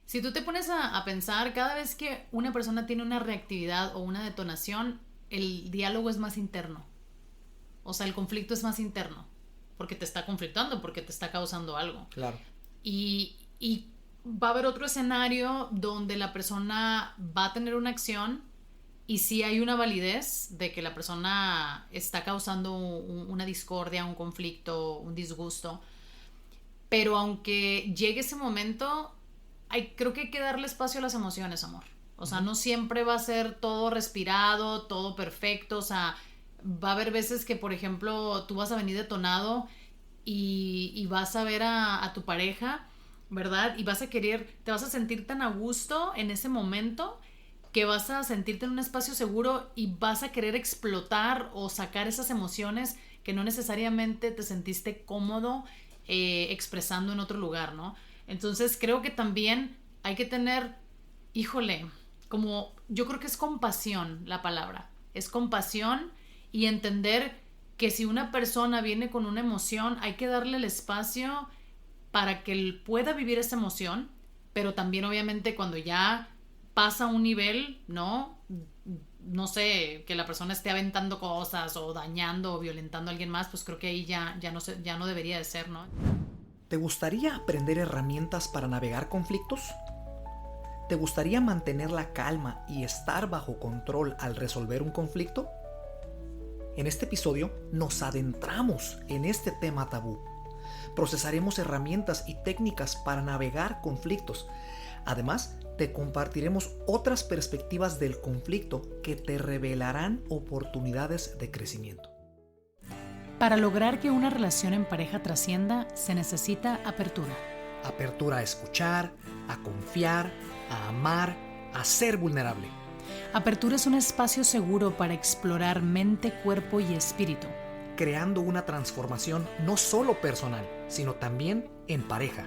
Si tú te pones a pensar, cada vez que una persona tiene una reactividad o una detonación, el diálogo es más interno. O sea, el conflicto es más interno. Porque te está conflictando, porque te está causando algo. Claro. Y va a haber otro escenario donde la persona va a tener una acción y sí hay una validez de que la persona está causando una discordia, un conflicto, un disgusto. Pero aunque llegue ese momento, creo que hay que darle espacio a las emociones, amor. O sea, no siempre va a ser todo respirado, todo perfecto. O sea, va a haber veces que, por ejemplo, tú vas a venir detonado y vas a ver a tu pareja, ¿verdad? Y vas a querer, te vas a sentir tan a gusto en ese momento que vas a sentirte en un espacio seguro y vas a querer explotar o sacar esas emociones que no necesariamente te sentiste cómodo expresando en otro lugar, ¿no? Entonces creo que también hay que tener, híjole, como yo creo que es compasión la palabra, es compasión y entender que si una persona viene con una emoción, hay que darle el espacio para que él pueda vivir esa emoción, pero también obviamente cuando ya pasa un nivel, ¿no? No sé, que la persona esté aventando cosas o dañando o violentando a alguien más, pues creo que ahí ya no debería de ser, ¿no? ¿Te gustaría aprender herramientas para navegar conflictos? ¿Te gustaría mantener la calma y estar bajo control al resolver un conflicto? En este episodio nos adentramos en este tema tabú. Procesaremos herramientas y técnicas para navegar conflictos. Además, te compartiremos otras perspectivas del conflicto que te revelarán oportunidades de crecimiento. Para lograr que una relación en pareja trascienda, se necesita apertura. Apertura a escuchar, a confiar, a amar, a ser vulnerable. Apertura es un espacio seguro para explorar mente, cuerpo y espíritu. Creando una transformación no solo personal, sino también en pareja.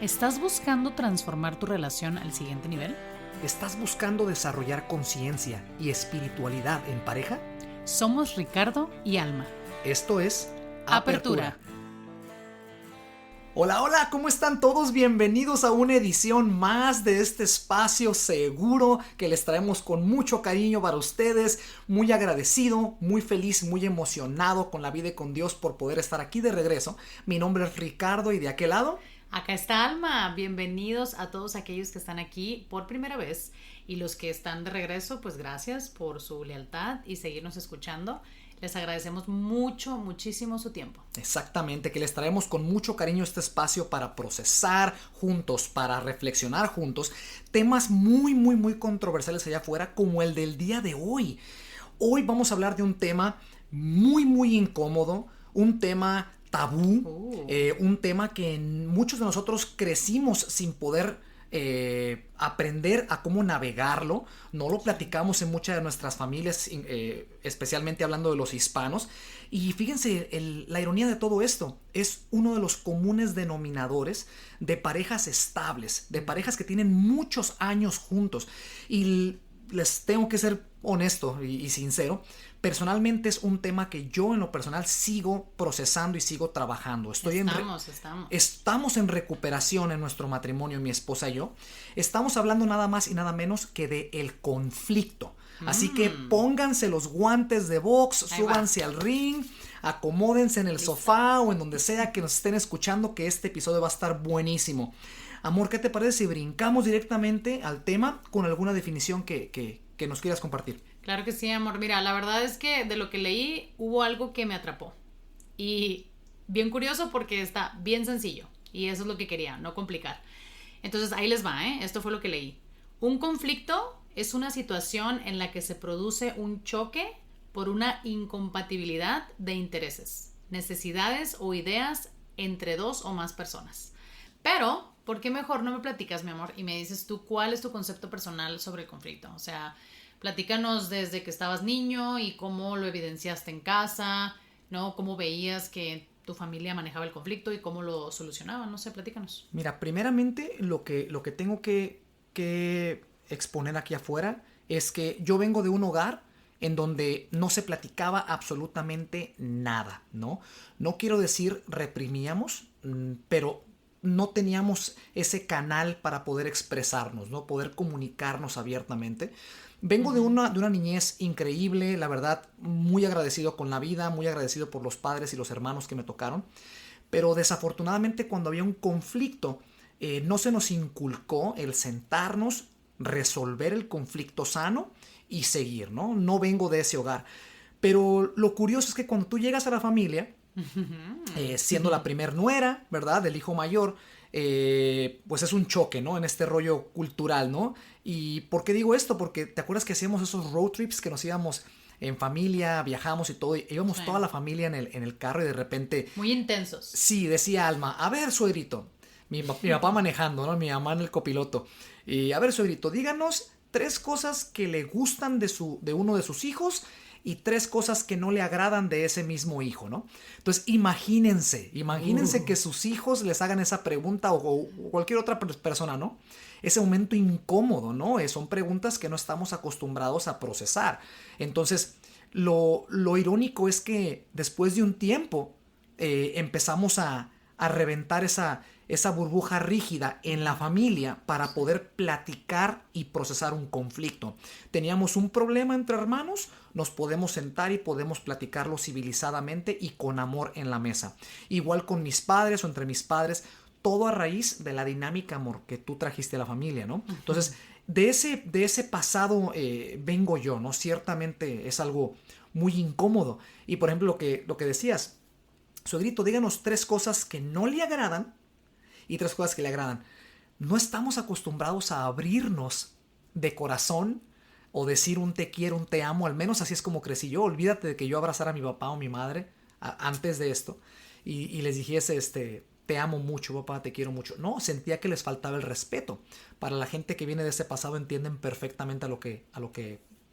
¿Estás buscando transformar tu relación al siguiente nivel? ¿Estás buscando desarrollar conciencia y espiritualidad en pareja? Somos Ricardo y Alma. Esto es Apertura. Hola, hola, ¿cómo están todos? Bienvenidos a una edición más de este espacio seguro que les traemos con mucho cariño para ustedes. Muy agradecido, muy feliz, muy emocionado con la vida y con Dios por poder estar aquí de regreso. Mi nombre es Ricardo y de aquel lado... Acá está Alma. Bienvenidos a todos aquellos que están aquí por primera vez y los que están de regreso, pues gracias por su lealtad y seguirnos escuchando. Les agradecemos mucho, muchísimo su tiempo. Exactamente, que les traemos con mucho cariño este espacio para procesar juntos, para reflexionar juntos temas muy controversiales allá afuera, como el del día de hoy. Hoy vamos a hablar de un tema muy incómodo, un tema tabú, un tema que muchos de nosotros crecimos sin poder aprender a cómo navegarlo. No lo platicamos en muchas de nuestras familias, especialmente hablando de los hispanos. Y fíjense, la ironía de todo esto es uno de los comunes denominadores de parejas estables, de parejas que tienen muchos años juntos. Y les tengo que ser honesto y sincero, personalmente es un tema que yo en lo personal sigo procesando y sigo trabajando. Estamos en recuperación en nuestro matrimonio, mi esposa y yo. Estamos hablando nada más y nada menos que de el conflicto. Así que pónganse los guantes de box, súbanse al ring, acomódense en el sofá o en donde sea que nos estén escuchando, que este episodio va a estar buenísimo. Amor, ¿qué te parece si brincamos directamente al tema con alguna definición que nos quieras compartir? Claro que sí, amor. Mira, la verdad es que de lo que leí hubo algo que me atrapó. Y bien curioso porque está bien sencillo. Y eso es lo que quería, no complicar. Entonces ahí les va, ¿eh? Esto fue lo que leí. Un conflicto es una situación en la que se produce un choque por una incompatibilidad de intereses, necesidades o ideas entre dos o más personas. Pero, ¿por qué mejor no me platicas, mi amor? Y me dices tú cuál es tu concepto personal sobre el conflicto. O sea, platícanos desde que estabas niño y cómo lo evidenciaste en casa, ¿no? Cómo veías que tu familia manejaba el conflicto y cómo lo solucionaban. No sé, platícanos. Mira, primeramente lo que tengo que exponer aquí afuera es que yo vengo de un hogar en donde no se platicaba absolutamente nada, ¿no? No quiero decir reprimíamos, pero no teníamos ese canal para poder expresarnos, ¿no? Poder comunicarnos abiertamente. Vengo de una niñez increíble, la verdad, muy agradecido con la vida, muy agradecido por los padres y los hermanos que me tocaron, pero desafortunadamente cuando había un conflicto, no se nos inculcó el sentarnos, resolver el conflicto sano y seguir, ¿no? No vengo de ese hogar. Pero lo curioso es que cuando tú llegas a la familia, siendo la primer nuera, ¿verdad? Del hijo mayor, pues es un choque, ¿no? En este rollo cultural, ¿no? ¿Y por qué digo esto? Porque te acuerdas que hacíamos esos road trips que nos íbamos en familia, viajamos y todo, y íbamos Sí. toda la familia en el carro y de repente, Muy intensos. sí, decía Alma, a ver, suegrito, mi papá manejando, ¿no? Mi mamá en el copiloto, y a ver, suegrito, díganos 3 cosas que le gustan de uno de sus hijos y 3 cosas que no le agradan de ese mismo hijo, ¿no? Entonces, imagínense que sus hijos les hagan esa pregunta o cualquier otra persona, ¿no? Ese momento incómodo, ¿no? Son preguntas que no estamos acostumbrados a procesar. Entonces, lo irónico es que después de un tiempo empezamos a reventar esa burbuja rígida en la familia para poder platicar y procesar un conflicto. Teníamos un problema entre hermanos, nos podemos sentar y podemos platicarlo civilizadamente y con amor en la mesa. Igual con mis padres o entre mis padres, todo a raíz de la dinámica, amor, que tú trajiste a la familia, ¿no? Entonces, de ese pasado vengo yo, ¿no? Ciertamente es algo muy incómodo. Y por ejemplo, lo que decías, suegrito, díganos 3 cosas que no le agradan y 3 cosas que le agradan. No estamos acostumbrados a abrirnos de corazón o decir un te quiero, un te amo, al menos así es como crecí yo. Olvídate de que yo abrazara a mi papá o mi madre antes de esto y les dijese, te amo mucho, papá, te quiero mucho. No, sentía que les faltaba el respeto. Para la gente que viene de ese pasado entienden perfectamente a lo que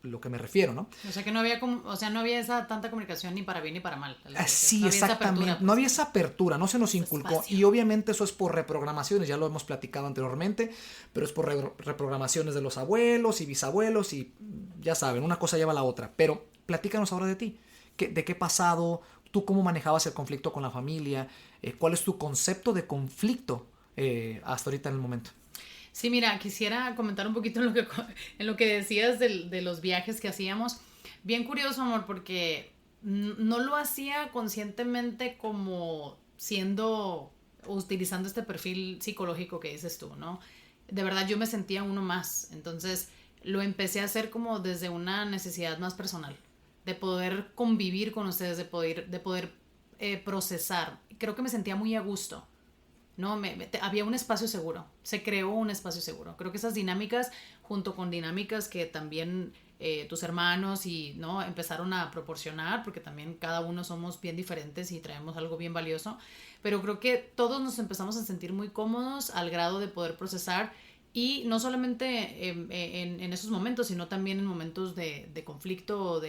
me refiero, ¿no? O sea que no había no había esa tanta comunicación ni para bien ni para mal. Sí, no había esa exactamente. apertura, pues. No había esa apertura, no se nos Ese inculcó. espacio. Y obviamente eso es por reprogramaciones, ya lo hemos platicado anteriormente, pero es por reprogramaciones de los abuelos y bisabuelos y ya saben, una cosa lleva a la otra. Pero platícanos ahora de ti. ¿De qué pasado? ¿Tú cómo manejabas el conflicto con la familia? ¿Cuál es tu concepto de conflicto hasta ahorita en el momento? Sí, mira, quisiera comentar un poquito en lo que decías de los viajes que hacíamos. Bien curioso, amor, porque no lo hacía conscientemente como utilizando este perfil psicológico que dices tú, ¿no? De verdad yo me sentía uno más. Entonces lo empecé a hacer como desde una necesidad más personal, de poder convivir con ustedes, de poder procesar. Creo que me sentía muy a gusto. No, había un espacio seguro, se creó un espacio seguro. Creo que esas dinámicas, junto con dinámicas que también tus hermanos y no empezaron a proporcionar, porque también cada uno somos bien diferentes y traemos algo bien valioso, pero creo que todos nos empezamos a sentir muy cómodos al grado de poder procesar. Y no solamente en esos momentos, sino también en momentos de conflicto,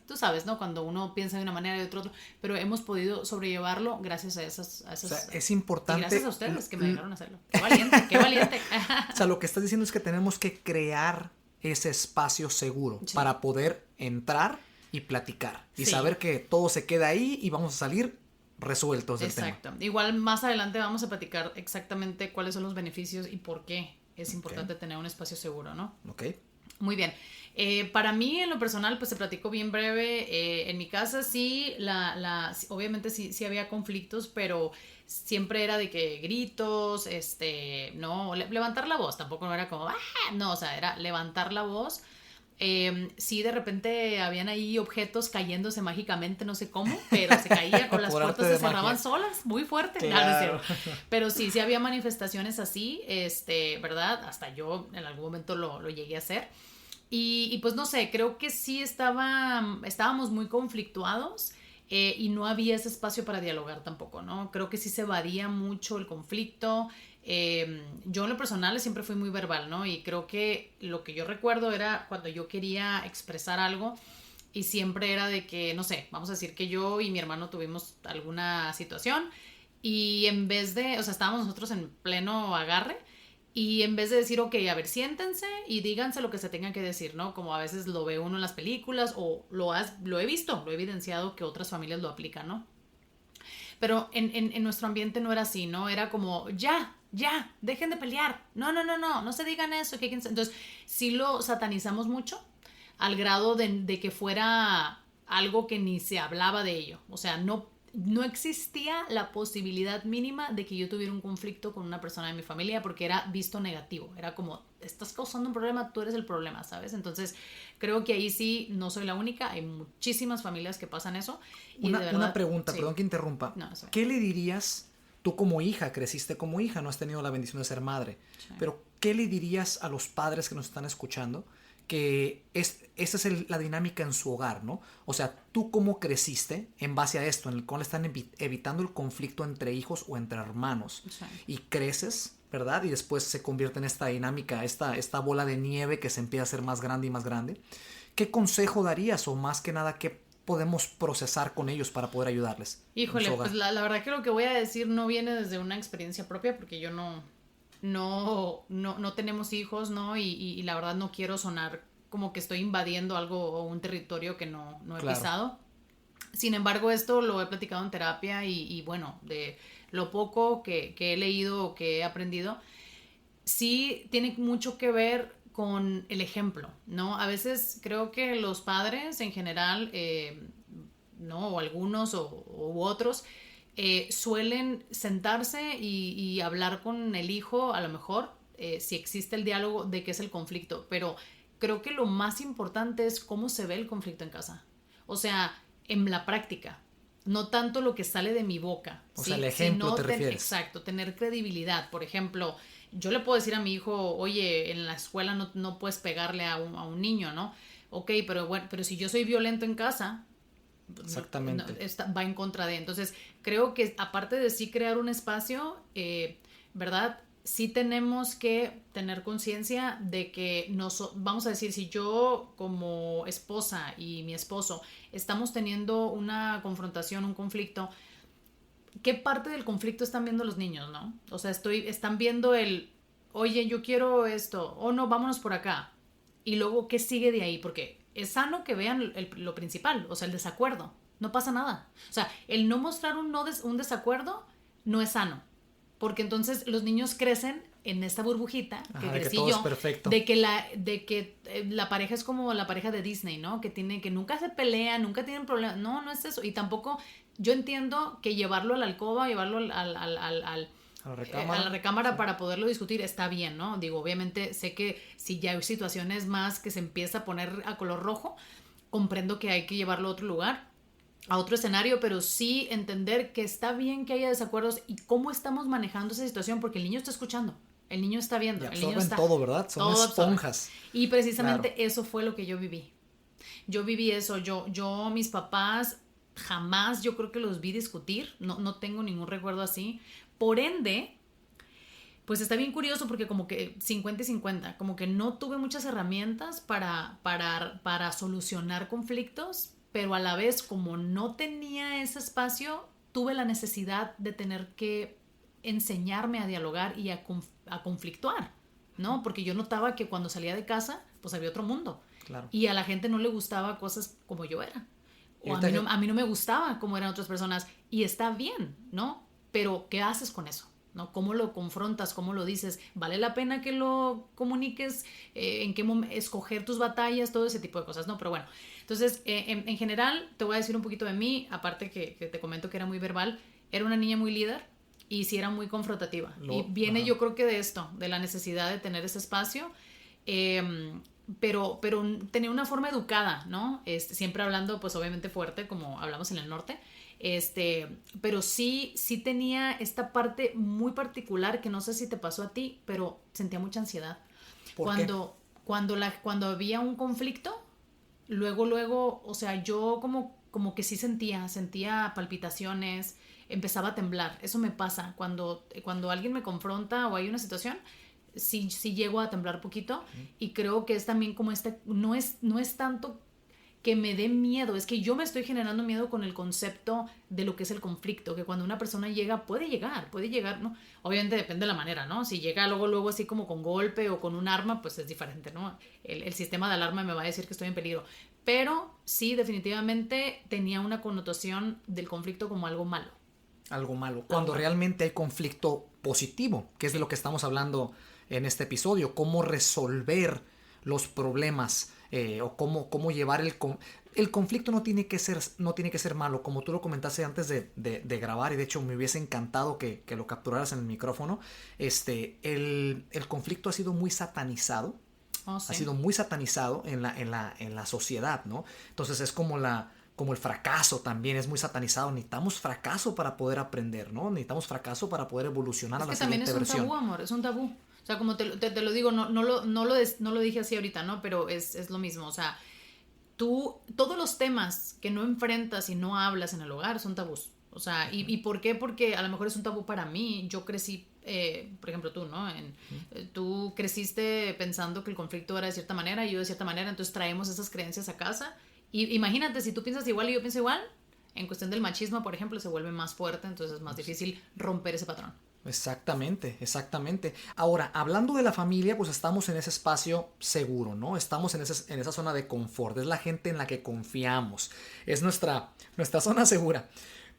tú sabes, ¿no? Cuando uno piensa de una manera y de otro, pero hemos podido sobrellevarlo gracias a esas... O sea, es importante. Y gracias a ustedes que me dejaron hacerlo. ¡Qué valiente, qué valiente! O sea, lo que estás diciendo es que tenemos que crear ese espacio seguro para poder entrar y platicar y saber que todo se queda ahí y vamos a salir resueltos del tema. Exacto. Igual más adelante vamos a platicar exactamente cuáles son los beneficios y por qué es importante tener un espacio seguro, ¿no? Ok. Muy bien. Para mí, en lo personal, pues se platicó bien breve. En mi casa sí, obviamente sí había conflictos, pero siempre era de que gritos, no, levantar la voz, tampoco no era como, no, o sea, era levantar la voz. Sí, de repente habían ahí objetos cayéndose mágicamente, no sé cómo, pero se caía con las puertas se cerraban solas, muy fuerte. Claro. Pero sí había manifestaciones así, ¿verdad? Hasta yo en algún momento lo llegué a hacer. Y pues no sé, creo que sí estábamos muy conflictuados y no había ese espacio para dialogar tampoco, ¿no? Creo que sí se evadía mucho el conflicto. Yo en lo personal siempre fui muy verbal, ¿no? Y creo que lo que yo recuerdo era cuando yo quería expresar algo y siempre era de que, no sé, vamos a decir que yo y mi hermano tuvimos alguna situación y en vez de, o sea, estábamos nosotros en pleno agarre y en vez de decir, ok, a ver, siéntense y díganse lo que se tengan que decir, ¿no? Como a veces lo ve uno en las películas o lo he visto, lo he evidenciado que otras familias lo aplican, ¿no? Pero en nuestro ambiente no era así, ¿no? Era como, ya, dejen de pelear. No se digan eso. Entonces, sí lo satanizamos mucho al grado de que fuera algo que ni se hablaba de ello. O sea, no existía la posibilidad mínima de que yo tuviera un conflicto con una persona de mi familia porque era visto negativo. Era como, estás causando un problema, tú eres el problema, ¿sabes? Entonces, creo que ahí sí no soy la única. Hay muchísimas familias que pasan eso. Y Una, de verdad, una pregunta, sí. perdón que interrumpa. No, ¿Qué le dirías, tú como hija, creciste como hija, no has tenido la bendición de ser madre, pero qué le dirías a los padres que nos están escuchando? Que esa es la dinámica en su hogar, ¿no? O sea, tú cómo creciste en base a esto, en el cual están evitando el conflicto entre hijos o entre hermanos. Sí. Y creces, ¿verdad? Y después se convierte en esta dinámica, esta bola de nieve que se empieza a hacer más grande y más grande. ¿Qué consejo darías o más que nada qué podemos procesar con ellos para poder ayudarles? Híjole, pues la verdad que lo que voy a decir no viene desde una experiencia propia porque yo no tenemos hijos, ¿no? Y la verdad no quiero sonar como que estoy invadiendo algo o un territorio que no he pisado. Sin embargo, esto lo he platicado en terapia y bueno, de lo poco que he leído o que he aprendido, sí tiene mucho que ver con el ejemplo, ¿no? A veces creo que los padres en general, ¿no? O algunos u otros, suelen sentarse y hablar con el hijo, a lo mejor, si existe el diálogo de qué es el conflicto, pero creo que lo más importante es cómo se ve el conflicto en casa. O sea, en la práctica, no tanto lo que sale de mi boca. O sea, el ejemplo te refieres. Exacto, tener credibilidad. Por ejemplo, yo le puedo decir a mi hijo, oye, en la escuela no puedes pegarle a un niño, ¿no? Ok, pero bueno, pero si yo soy violento en casa, exactamente. Va en contra de. Entonces, creo que aparte de sí crear un espacio, ¿verdad? Sí tenemos que tener conciencia de que vamos a decir, si yo como esposa y mi esposo estamos teniendo una confrontación, un conflicto, ¿qué parte del conflicto están viendo los niños, no? O sea, están viendo oye, yo quiero esto, o no, vámonos por acá. Y luego, ¿qué sigue de ahí? Porque es sano que vean lo principal, o sea, el desacuerdo. No pasa nada. O sea, el no mostrar un desacuerdo no es sano. Porque entonces los niños crecen en esta burbujita que crecí yo, de que la pareja es como la pareja de Disney, ¿no? Que nunca se pelean, nunca tienen problemas. No es eso. Y tampoco, yo entiendo que llevarlo a la alcoba, llevarlo a la recámara sí, para poderlo discutir está bien, ¿no? Digo, obviamente sé que si ya hay situaciones más que se empieza a poner a color rojo, comprendo que hay que llevarlo a otro lugar, a otro escenario, pero sí entender que está bien que haya desacuerdos y cómo estamos manejando esa situación, porque el niño está escuchando, el niño está viendo, y el niño está todo, ¿verdad? Son todo esponjas. Y precisamente eso fue lo que yo viví. Yo viví eso, mis papás jamás yo creo que los vi discutir, no tengo ningún recuerdo así. Por ende, pues está bien curioso porque como que 50 y 50, como que no tuve muchas herramientas para solucionar conflictos, pero a la vez como no tenía ese espacio, tuve la necesidad de tener que enseñarme a dialogar y a conflictuar, ¿no? Porque yo notaba que cuando salía de casa, pues había otro mundo. Claro. Y a la gente no le gustaba cosas como yo era. O a mí no me gustaba cómo eran otras personas. Y está bien, ¿no? Pero, ¿qué haces con eso? ¿No? ¿Cómo lo confrontas? ¿Cómo lo dices? ¿Vale la pena que lo comuniques? ¿En qué momento escoger tus batallas? Todo ese tipo de cosas, ¿no? Pero bueno, entonces, en general, te voy a decir un poquito de mí, aparte que te comento que era muy verbal, era una niña muy líder y sí era muy confrontativa. Y viene yo creo que de esto, de la necesidad de tener ese espacio, pero tenía una forma educada, ¿no? Siempre hablando, pues obviamente fuerte, como hablamos en el norte, pero sí tenía esta parte muy particular que no sé si te pasó a ti, pero sentía mucha ansiedad. Cuando había un conflicto, luego, o sea, yo como que sí sentía palpitaciones, empezaba a temblar. Eso me pasa cuando alguien me confronta o hay una situación, sí llego a temblar poquito. Y creo que es también como no es tanto que me dé miedo, es que yo me estoy generando miedo con el concepto de lo que es el conflicto, que cuando una persona puede llegar, ¿no? Obviamente depende de la manera, ¿no? Si llega luego así como con golpe o con un arma, pues es diferente, ¿no? El sistema de alarma me va a decir que estoy en peligro. Pero sí, definitivamente tenía una connotación del conflicto como algo malo. algo malo, cuando realmente hay conflicto positivo, que es de lo que estamos hablando en este episodio, cómo resolver los problemas o cómo llevar el conflicto. No tiene que ser malo, como tú lo comentaste antes de grabar, y de hecho me hubiese encantado que lo capturaras en el micrófono. El conflicto ha sido muy satanizado. Oh, sí. Ha sido muy satanizado en la sociedad, ¿no? Entonces es como el fracaso también es muy satanizado. Necesitamos fracaso para poder aprender, ¿no? Necesitamos fracaso para poder evolucionar a la siguiente versión. Es que también es un tabú, amor, es un tabú. O sea, como te lo digo, no lo dije así ahorita, ¿no? Pero es lo mismo, o sea, todos los temas que no enfrentas y no hablas en el hogar son tabús. O sea, ¿y por qué? Porque a lo mejor es un tabú para mí. Yo crecí, por ejemplo tú, ¿no? Tú creciste pensando que el conflicto era de cierta manera y yo de cierta manera, entonces traemos esas creencias a casa. Y imagínate, si tú piensas igual y yo pienso igual, en cuestión del machismo, por ejemplo, se vuelve más fuerte, entonces es más difícil romper ese patrón. Exactamente. Ahora, hablando de la familia, pues estamos en ese espacio seguro, ¿no? Estamos en esa zona de confort. Es la gente en la que confiamos. Es nuestra zona segura.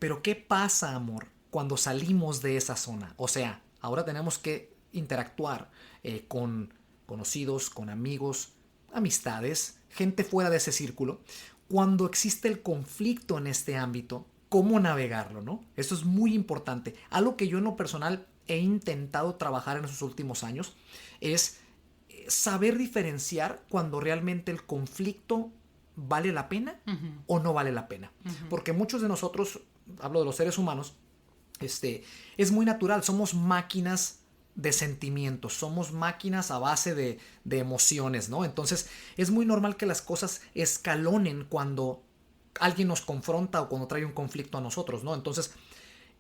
Pero ¿qué pasa, amor, cuando salimos de esa zona? O sea, ahora tenemos que interactuar con conocidos, con amigos, amistades, gente fuera de ese círculo. Cuando existe el conflicto en este ámbito, ¿cómo navegarlo, no? Eso es muy importante. Algo que yo en lo personal he intentado trabajar en esos últimos años es saber diferenciar cuando realmente el conflicto vale la pena o no vale la pena. Porque muchos de nosotros, hablo de los seres humanos, es muy natural, somos máquinas de sentimientos, somos máquinas a base de emociones, ¿no? Entonces es muy normal que las cosas escalonen cuando alguien nos confronta o cuando trae un conflicto a nosotros, ¿no? Entonces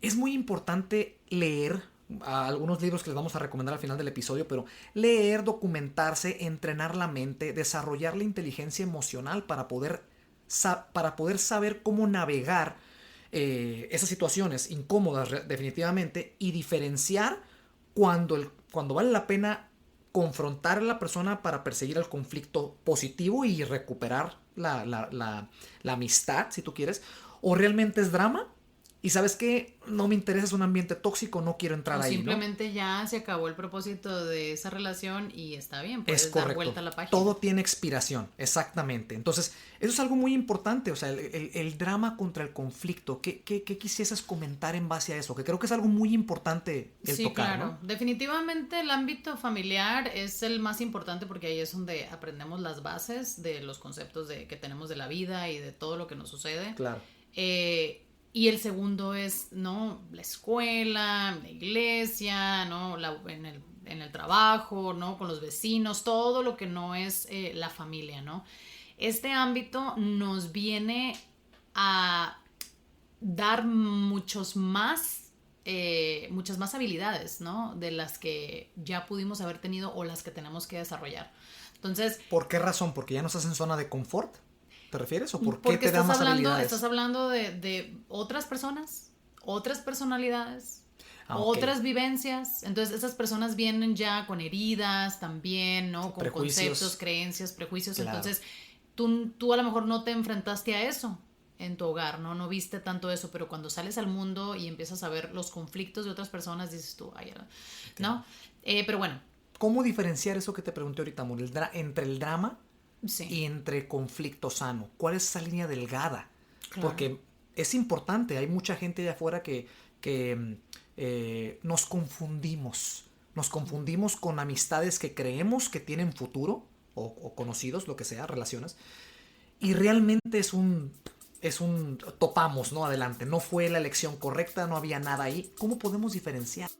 es muy importante leer algunos libros que les vamos a recomendar al final del episodio, pero leer, documentarse, entrenar la mente, desarrollar la inteligencia emocional para poder saber cómo navegar esas situaciones incómodas definitivamente, y diferenciar cuando vale la pena confrontar a la persona para perseguir el conflicto positivo y recuperar la amistad, si tú quieres, o realmente es drama. Y ¿sabes qué? No me interesa, es un ambiente tóxico, no quiero entrar ahí, simplemente, ¿no? Ya se acabó el propósito de esa relación y está bien, puedes dar vuelta a la página. Todo tiene expiración, exactamente. Entonces, eso es algo muy importante, o sea, el drama contra el conflicto. ¿Qué quisieses comentar en base a eso? Que creo que es algo muy importante el tocar, claro, ¿no? Definitivamente el ámbito familiar es el más importante porque ahí es donde aprendemos las bases de los conceptos que tenemos de la vida y de todo lo que nos sucede. Claro. Y el segundo es, ¿no? La escuela, la iglesia, ¿no? En el trabajo, ¿no? Con los vecinos, todo lo que no es la familia, ¿no? Este ámbito nos viene a dar muchas más habilidades, ¿no? De las que ya pudimos haber tenido o las que tenemos que desarrollar. Entonces, ¿por qué razón? ¿Porque ya no estás en zona de confort? ¿Te refieres? ¿O por qué te da más habilidades? Estás hablando de otras personas, otras personalidades, otras vivencias. Entonces esas personas vienen ya con heridas también, ¿no? Con conceptos, creencias, prejuicios. Claro. Entonces tú a lo mejor no te enfrentaste a eso en tu hogar, ¿no? No viste tanto eso, pero cuando sales al mundo y empiezas a ver los conflictos de otras personas, dices tú, ay, ¿no? Pero bueno. ¿Cómo diferenciar eso que te pregunté ahorita, amor? Entre el drama... Sí. Y entre conflicto sano. ¿Cuál es esa línea delgada? Claro. Porque es importante. Hay mucha gente allá afuera que nos confundimos. Nos confundimos con amistades que creemos que tienen futuro, o conocidos, lo que sea, relaciones. Y realmente es un topamos, ¿no? Adelante. No fue la elección correcta, no había nada ahí. ¿Cómo podemos diferenciar?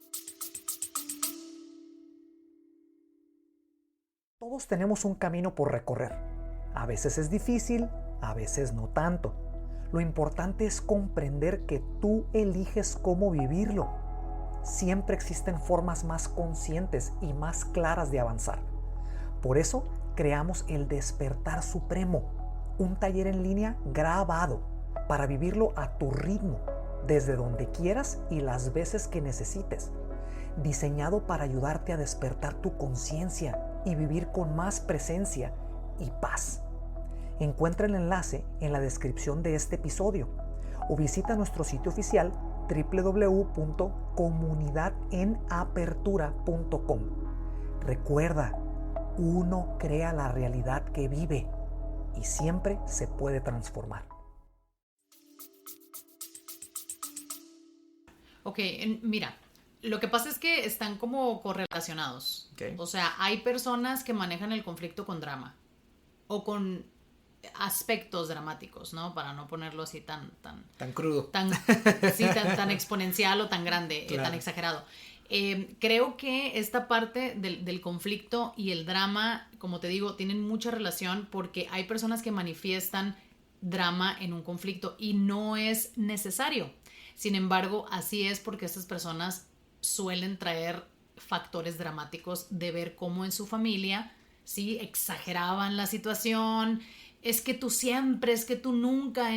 Todos tenemos un camino por recorrer. A veces es difícil, a veces no tanto. Lo importante es comprender que tú eliges cómo vivirlo. Siempre existen formas más conscientes y más claras de avanzar. Por eso creamos el Despertar Supremo, un taller en línea grabado para vivirlo a tu ritmo, desde donde quieras y las veces que necesites. Diseñado para ayudarte a despertar tu conciencia y vivir con más presencia y paz. Encuentra el enlace en la descripción de este episodio o visita nuestro sitio oficial www.comunidadenapertura.com. Recuerda, uno crea la realidad que vive y siempre se puede transformar. Ok, mira, lo que pasa es que están como correlacionados. Okay. O sea, hay personas que manejan el conflicto con drama o con aspectos dramáticos, ¿no? Para no ponerlo así tan crudo. Sí, tan exponencial o tan grande, claro. Tan exagerado. Creo que esta parte del conflicto y el drama, como te digo, tienen mucha relación porque hay personas que manifiestan drama en un conflicto y no es necesario. Sin embargo, así es porque estas personas suelen traer factores dramáticos de ver cómo en su familia, ¿sí? Exageraban la situación, es que tú siempre, es que tú nunca,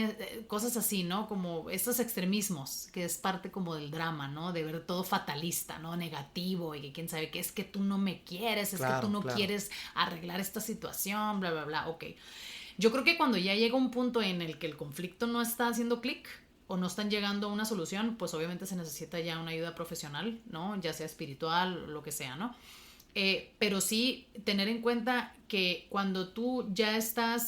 cosas así, ¿no? Como estos extremismos, que es parte como del drama, ¿no? De ver todo fatalista, ¿no? Negativo y que quién sabe qué, es que tú no me quieres, es que tú no quieres arreglar esta situación, bla, bla, bla, ok. Yo creo que cuando ya llega un punto en el que el conflicto no está haciendo clic, o no están llegando a una solución, pues obviamente se necesita ya una ayuda profesional, ¿no? Ya sea espiritual, lo que sea, ¿no? Pero sí tener en cuenta que cuando tú ya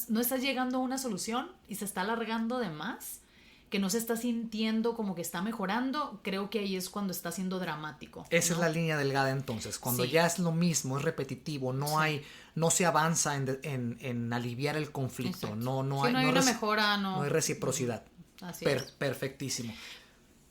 no estás llegando a una solución y se está alargando de más, que no se está sintiendo como que está mejorando, creo que ahí es cuando está siendo dramático, ¿no? Esa es la línea delgada entonces, cuando ya es lo mismo, es repetitivo, no se avanza en aliviar el conflicto, no hay una mejora, no hay reciprocidad. Así es. Perfectísimo.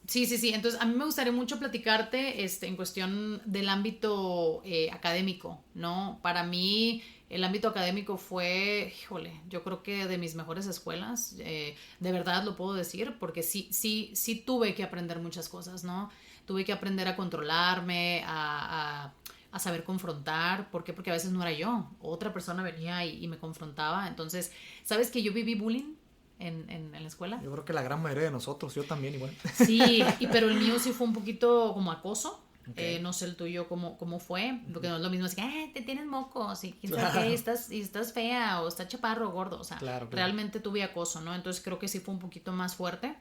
Sí. Entonces, a mí me gustaría mucho platicarte en cuestión del ámbito académico, ¿no? Para mí, el ámbito académico fue, híjole, yo creo que de mis mejores escuelas, de verdad lo puedo decir, porque sí tuve que aprender muchas cosas, ¿no? Tuve que aprender a controlarme, a saber confrontar. ¿Por qué? Porque a veces no era yo. Otra persona venía y me confrontaba. Entonces, ¿sabes que yo viví bullying en la escuela? Yo creo que la gran mayoría de nosotros, yo también igual. Sí, pero el mío sí fue un poquito como acoso. Okay. No sé el tuyo cómo fue, porque no es lo mismo así que te tienes mocos y quién sabe qué, estás fea o estás chaparro o gordo, o sea, realmente tuve acoso, ¿no? Entonces creo que sí fue un poquito más fuerte.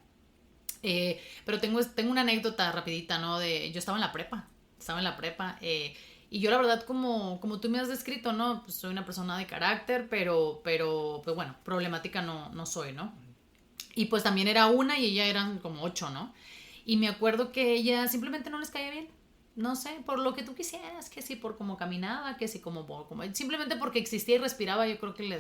Pero tengo una anécdota rapidita, ¿no? Yo estaba en la prepa y yo la verdad como tú me has descrito, ¿no? Pues soy una persona de carácter, pero pues bueno, problemática no soy, ¿no? Y pues también era una y ella eran como 8, ¿no? Y me acuerdo que ella simplemente no les caía bien. No sé, por lo que tú quisieras, que si por cómo caminaba, que si como simplemente porque existía y respiraba, yo creo que ¿no?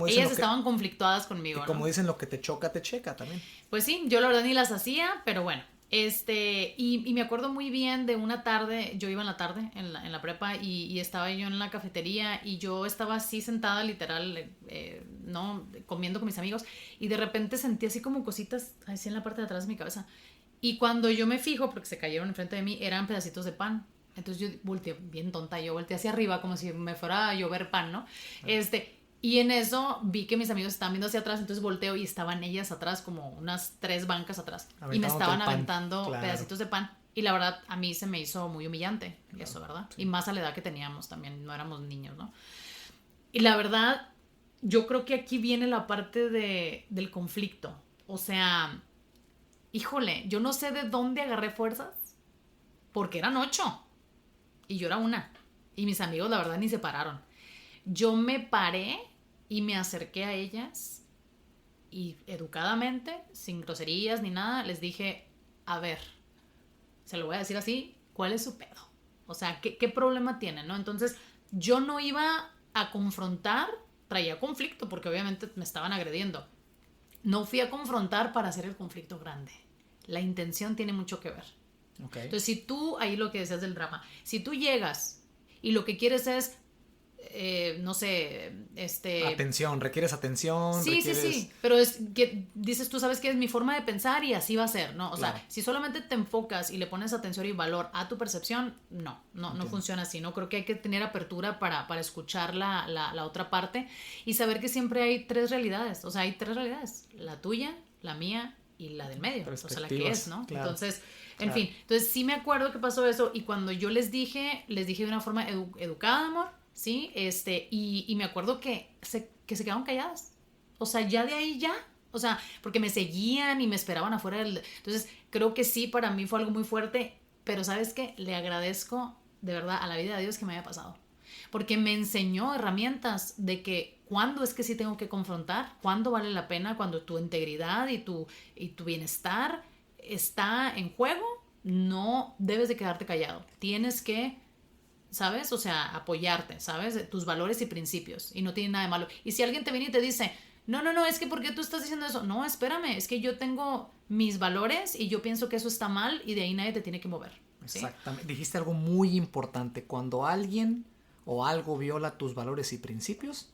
Ellas estaban conflictuadas conmigo, y como ¿no? Dicen, lo que te choca, te checa también. Pues sí, yo la verdad ni las hacía, pero bueno. Y me acuerdo muy bien de una tarde, yo iba en la tarde en la prepa y estaba yo en la cafetería y yo estaba así sentada literal, ¿no? Comiendo con mis amigos y de repente sentí así como cositas así en la parte de atrás de mi cabeza. Y cuando yo me fijo, porque se cayeron enfrente de mí, eran pedacitos de pan. Entonces yo volteé, bien tonta, yo volteé hacia arriba como si me fuera a llover pan, ¿no? Y en eso vi que mis amigos estaban viendo hacia atrás, entonces volteo y estaban ellas atrás, como unas 3 bancas atrás. Y me estaban aventando pedacitos de pan. Y la verdad, a mí se me hizo muy humillante eso, ¿verdad? Sí. Y más a la edad que teníamos también, no éramos niños, ¿no? Y la verdad, yo creo que aquí viene la parte del conflicto. O sea, híjole, yo no sé de dónde agarré fuerzas, porque eran 8 y yo era 1. Y mis amigos, la verdad, ni se pararon. Yo me paré y me acerqué a ellas y educadamente, sin groserías ni nada, les dije, a ver, se lo voy a decir así, ¿cuál es su pedo? O sea, ¿qué problema tienen, no? Entonces, yo no iba a confrontar, traía conflicto porque obviamente me estaban agrediendo. No fui a confrontar para hacer el conflicto grande. La intención tiene mucho que ver. Okay. Entonces, si tú, ahí lo que decías del drama, si tú llegas y lo que quieres es no sé, atención, requieres atención. Sí, pero es que dices, tú sabes que es mi forma de pensar y así va a ser, ¿no? O sea, si solamente te enfocas y le pones atención y valor a tu percepción, no funciona así, ¿no? Creo que hay que tener apertura para escuchar la otra parte y saber que siempre hay 3 realidades, o sea, hay 3 realidades, la tuya, la mía y la del medio, o sea, la que es, ¿no? Claro. Entonces, en fin, entonces sí me acuerdo que pasó eso y cuando yo les dije de una forma educada, amor, ¿sí? Y me acuerdo que se quedaron calladas. O sea, ya de ahí ya. O sea, porque me seguían y me esperaban afuera del... Entonces, creo que sí, para mí fue algo muy fuerte, pero ¿sabes qué? Le agradezco de verdad a la vida de Dios que me haya pasado. Porque me enseñó herramientas de que cuándo es que sí tengo que confrontar, cuándo vale la pena, cuando tu integridad y tu bienestar está en juego, no debes de quedarte callado. Tienes que, ¿sabes? O sea, apoyarte, ¿sabes? Tus valores y principios. Y no tiene nada de malo. Y si alguien te viene y te dice, no, es que ¿por qué tú estás diciendo eso? No, espérame, es que yo tengo mis valores y yo pienso que eso está mal y de ahí nadie te tiene que mover. ¿Sí? Exactamente. Dijiste algo muy importante. Cuando alguien o algo viola tus valores y principios,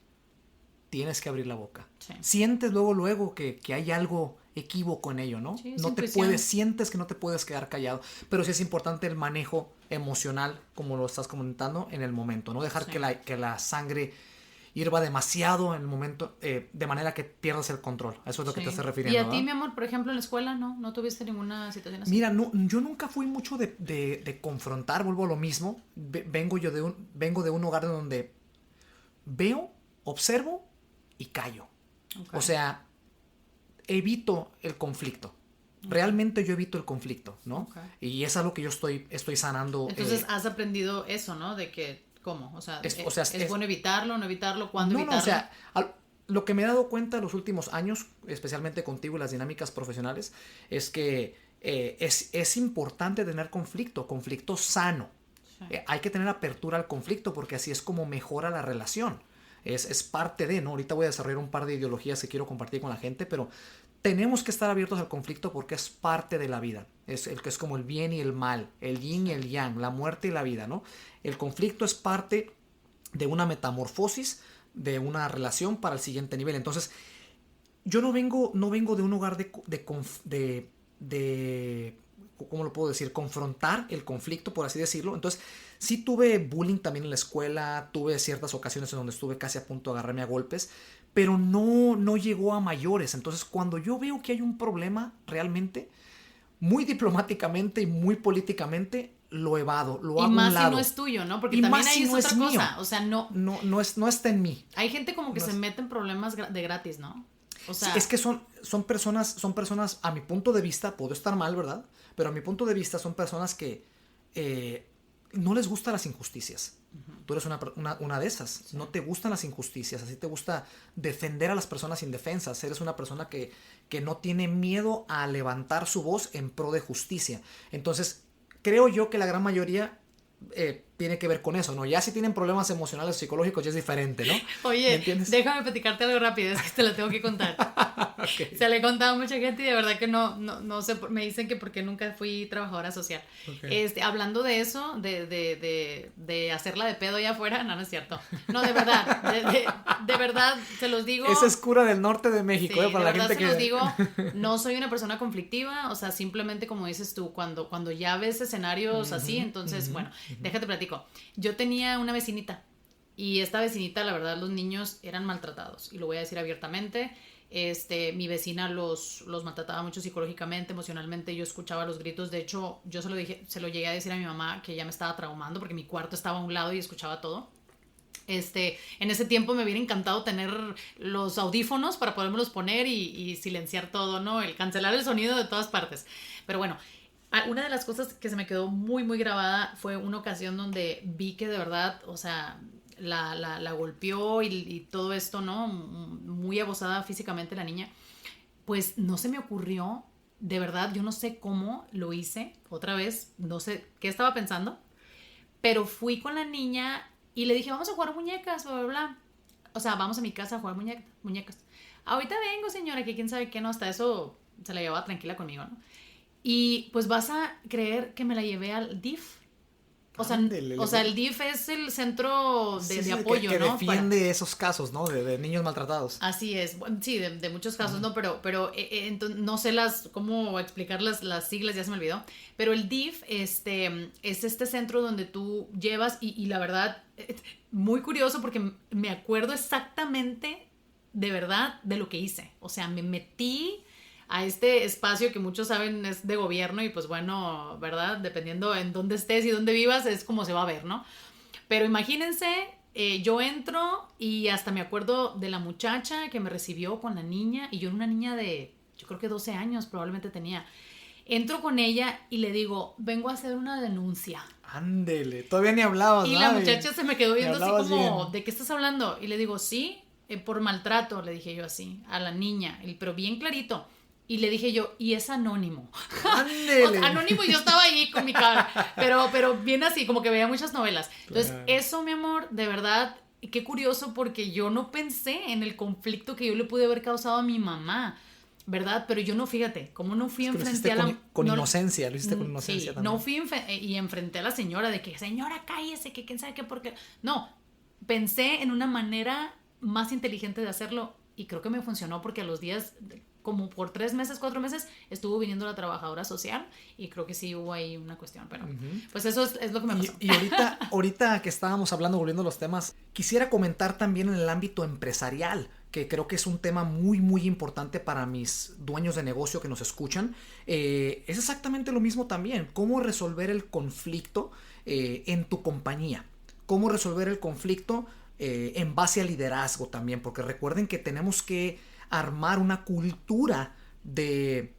tienes que abrir la boca. Sí. Sientes luego que hay algo equívoco en ello, ¿no? Sí, no te puedes, sientes que no te puedes quedar callado, pero sí es importante el manejo emocional, como lo estás comentando, en el momento, no dejar que la sangre hierva demasiado en el momento, de manera que pierdas el control. Eso es lo que te estás refiriendo. ¿Y a ti, ¿verdad? mi amor, por ejemplo, en la escuela, no tuviste ninguna situación así? Mira, no, yo nunca fui mucho de confrontar, vuelvo a lo mismo. Vengo de un hogar donde veo, observo y callo. Okay. O sea, evito el conflicto. Realmente yo evito el conflicto, ¿no? Okay. Y es algo que yo estoy sanando. Entonces has aprendido eso, ¿no? De que, ¿cómo? O sea, ¿es bueno evitarlo, no evitarlo? ¿Cuándo evitarlo? No, o sea, lo que me he dado cuenta en los últimos años, especialmente contigo y las dinámicas profesionales, es que es importante tener conflicto sano. Sí. Hay que tener apertura al conflicto porque así es como mejora la relación. Es parte de, ¿no? Ahorita voy a desarrollar un par de ideologías que quiero compartir con la gente, pero tenemos que estar abiertos al conflicto porque es parte de la vida. Es como el bien y el mal, el yin y el yang, la muerte y la vida, ¿no? El conflicto es parte de una metamorfosis, de una relación para el siguiente nivel. Entonces, yo no vengo de un hogar de ¿cómo lo puedo decir? Confrontar el conflicto, por así decirlo. Entonces, sí tuve bullying también en la escuela, tuve ciertas ocasiones en donde estuve casi a punto de agarrarme a golpes, pero no llegó a mayores. Entonces, cuando yo veo que hay un problema realmente, muy diplomáticamente y muy políticamente, lo evado, lo hago a un lado. Y más si no es tuyo, ¿no? Porque también ahí es otra cosa. O sea, no está en mí. Hay gente como que se mete en problemas de gratis, ¿no? O sea, sí, es que son personas, a mi punto de vista, puedo estar mal, ¿verdad? Pero a mi punto de vista son personas que no les gustan las injusticias. Uh-huh. Tú eres una de esas. Sí. No te gustan las injusticias. Así te gusta defender a las personas indefensas. Eres una persona que no tiene miedo a levantar su voz en pro de justicia. Entonces, creo yo que la gran mayoría tiene que ver con eso, ¿no? Ya si tienen problemas emocionales o psicológicos ya es diferente, ¿no? Oye, déjame platicarte algo rápido, es que te lo tengo que contar. Okay. Se le he contado a mucha gente y de verdad que no sé, me dicen que porque nunca fui trabajadora social. Okay. Hablando de eso, de hacerla de pedo allá afuera, no es cierto. No, de verdad, de verdad, se los digo. Esa es cura del norte de México, sí, para la gente que... se los digo, no soy una persona conflictiva, o sea, simplemente como dices tú, cuando ya ves escenarios así, entonces, bueno, déjate platico. Yo tenía una vecinita y esta vecinita, la verdad, los niños eran maltratados y lo voy a decir abiertamente. Mi vecina los maltrataba mucho psicológicamente, emocionalmente. Yo escuchaba los gritos. De hecho, yo se lo llegué a decir a mi mamá que ya me estaba traumando porque mi cuarto estaba a un lado y escuchaba todo. En ese tiempo me hubiera encantado tener los audífonos para podérmelos poner y silenciar todo, ¿no? El cancelar el sonido de todas partes. Pero bueno, una de las cosas que se me quedó muy, muy grabada fue una ocasión donde vi que de verdad, o sea, la golpeó y todo esto, ¿no? Muy abusada físicamente la niña. Pues no se me ocurrió, de verdad, yo no sé cómo lo hice, otra vez, no sé qué estaba pensando, pero fui con la niña y le dije, vamos a jugar muñecas, bla, bla, bla. O sea, vamos a mi casa a jugar muñecas. Ahorita vengo, señora, que quién sabe qué, no, hasta eso se la llevaba tranquila conmigo, ¿no? Y pues vas a creer que me la llevé al DIF. O sea, el DIF es el centro de apoyo, que ¿no? defiende esos casos, ¿no? De niños maltratados. Así es. Sí, de muchos casos, ¿no? Pero entonces, no sé cómo explicar las siglas, ya se me olvidó. Pero el DIF es este centro donde tú llevas y la verdad, muy curioso porque me acuerdo exactamente, de verdad, de lo que hice. O sea, me metí a este espacio que muchos saben es de gobierno y pues bueno, ¿verdad? Dependiendo en dónde estés y dónde vivas es como se va a ver, ¿no? Pero imagínense yo entro y hasta me acuerdo de la muchacha que me recibió con la niña, y yo era una niña de, yo creo que 12 años probablemente tenía. Entro con ella y le digo, vengo a hacer una denuncia. Ándele, todavía ni hablabas, Y ¿no? la muchacha se me quedó viendo así como, bien. ¿de qué estás hablando? Y le digo, sí, por maltrato, le dije yo así, a la niña, pero bien clarito. Y le dije yo, y es anónimo. Ándele. O sea, anónimo, y yo estaba ahí con mi cara, pero bien así, como que veía muchas novelas. Entonces, eso, mi amor, de verdad, qué curioso, porque yo no pensé en el conflicto que yo le pude haber causado a mi mamá, ¿verdad? Pero yo no, fíjate, como no fui enfrente a la... Con no, inocencia, lo hiciste con inocencia sí, también. no fui y enfrenté a la señora de que, señora, cállese, que quién sabe qué, porque... No, pensé en una manera más inteligente de hacerlo, y creo que me funcionó, porque a los días, como por 3 meses, 4 meses, estuvo viniendo la trabajadora social, y creo que sí hubo ahí una cuestión, pero pues eso es lo que me pasó. Y ahorita que estábamos hablando, volviendo a los temas, quisiera comentar también en el ámbito empresarial, que creo que es un tema muy, muy importante para mis dueños de negocio que nos escuchan. Es exactamente lo mismo también, cómo resolver el conflicto en tu compañía, cómo resolver el conflicto en base al liderazgo también, porque recuerden que tenemos que armar una cultura de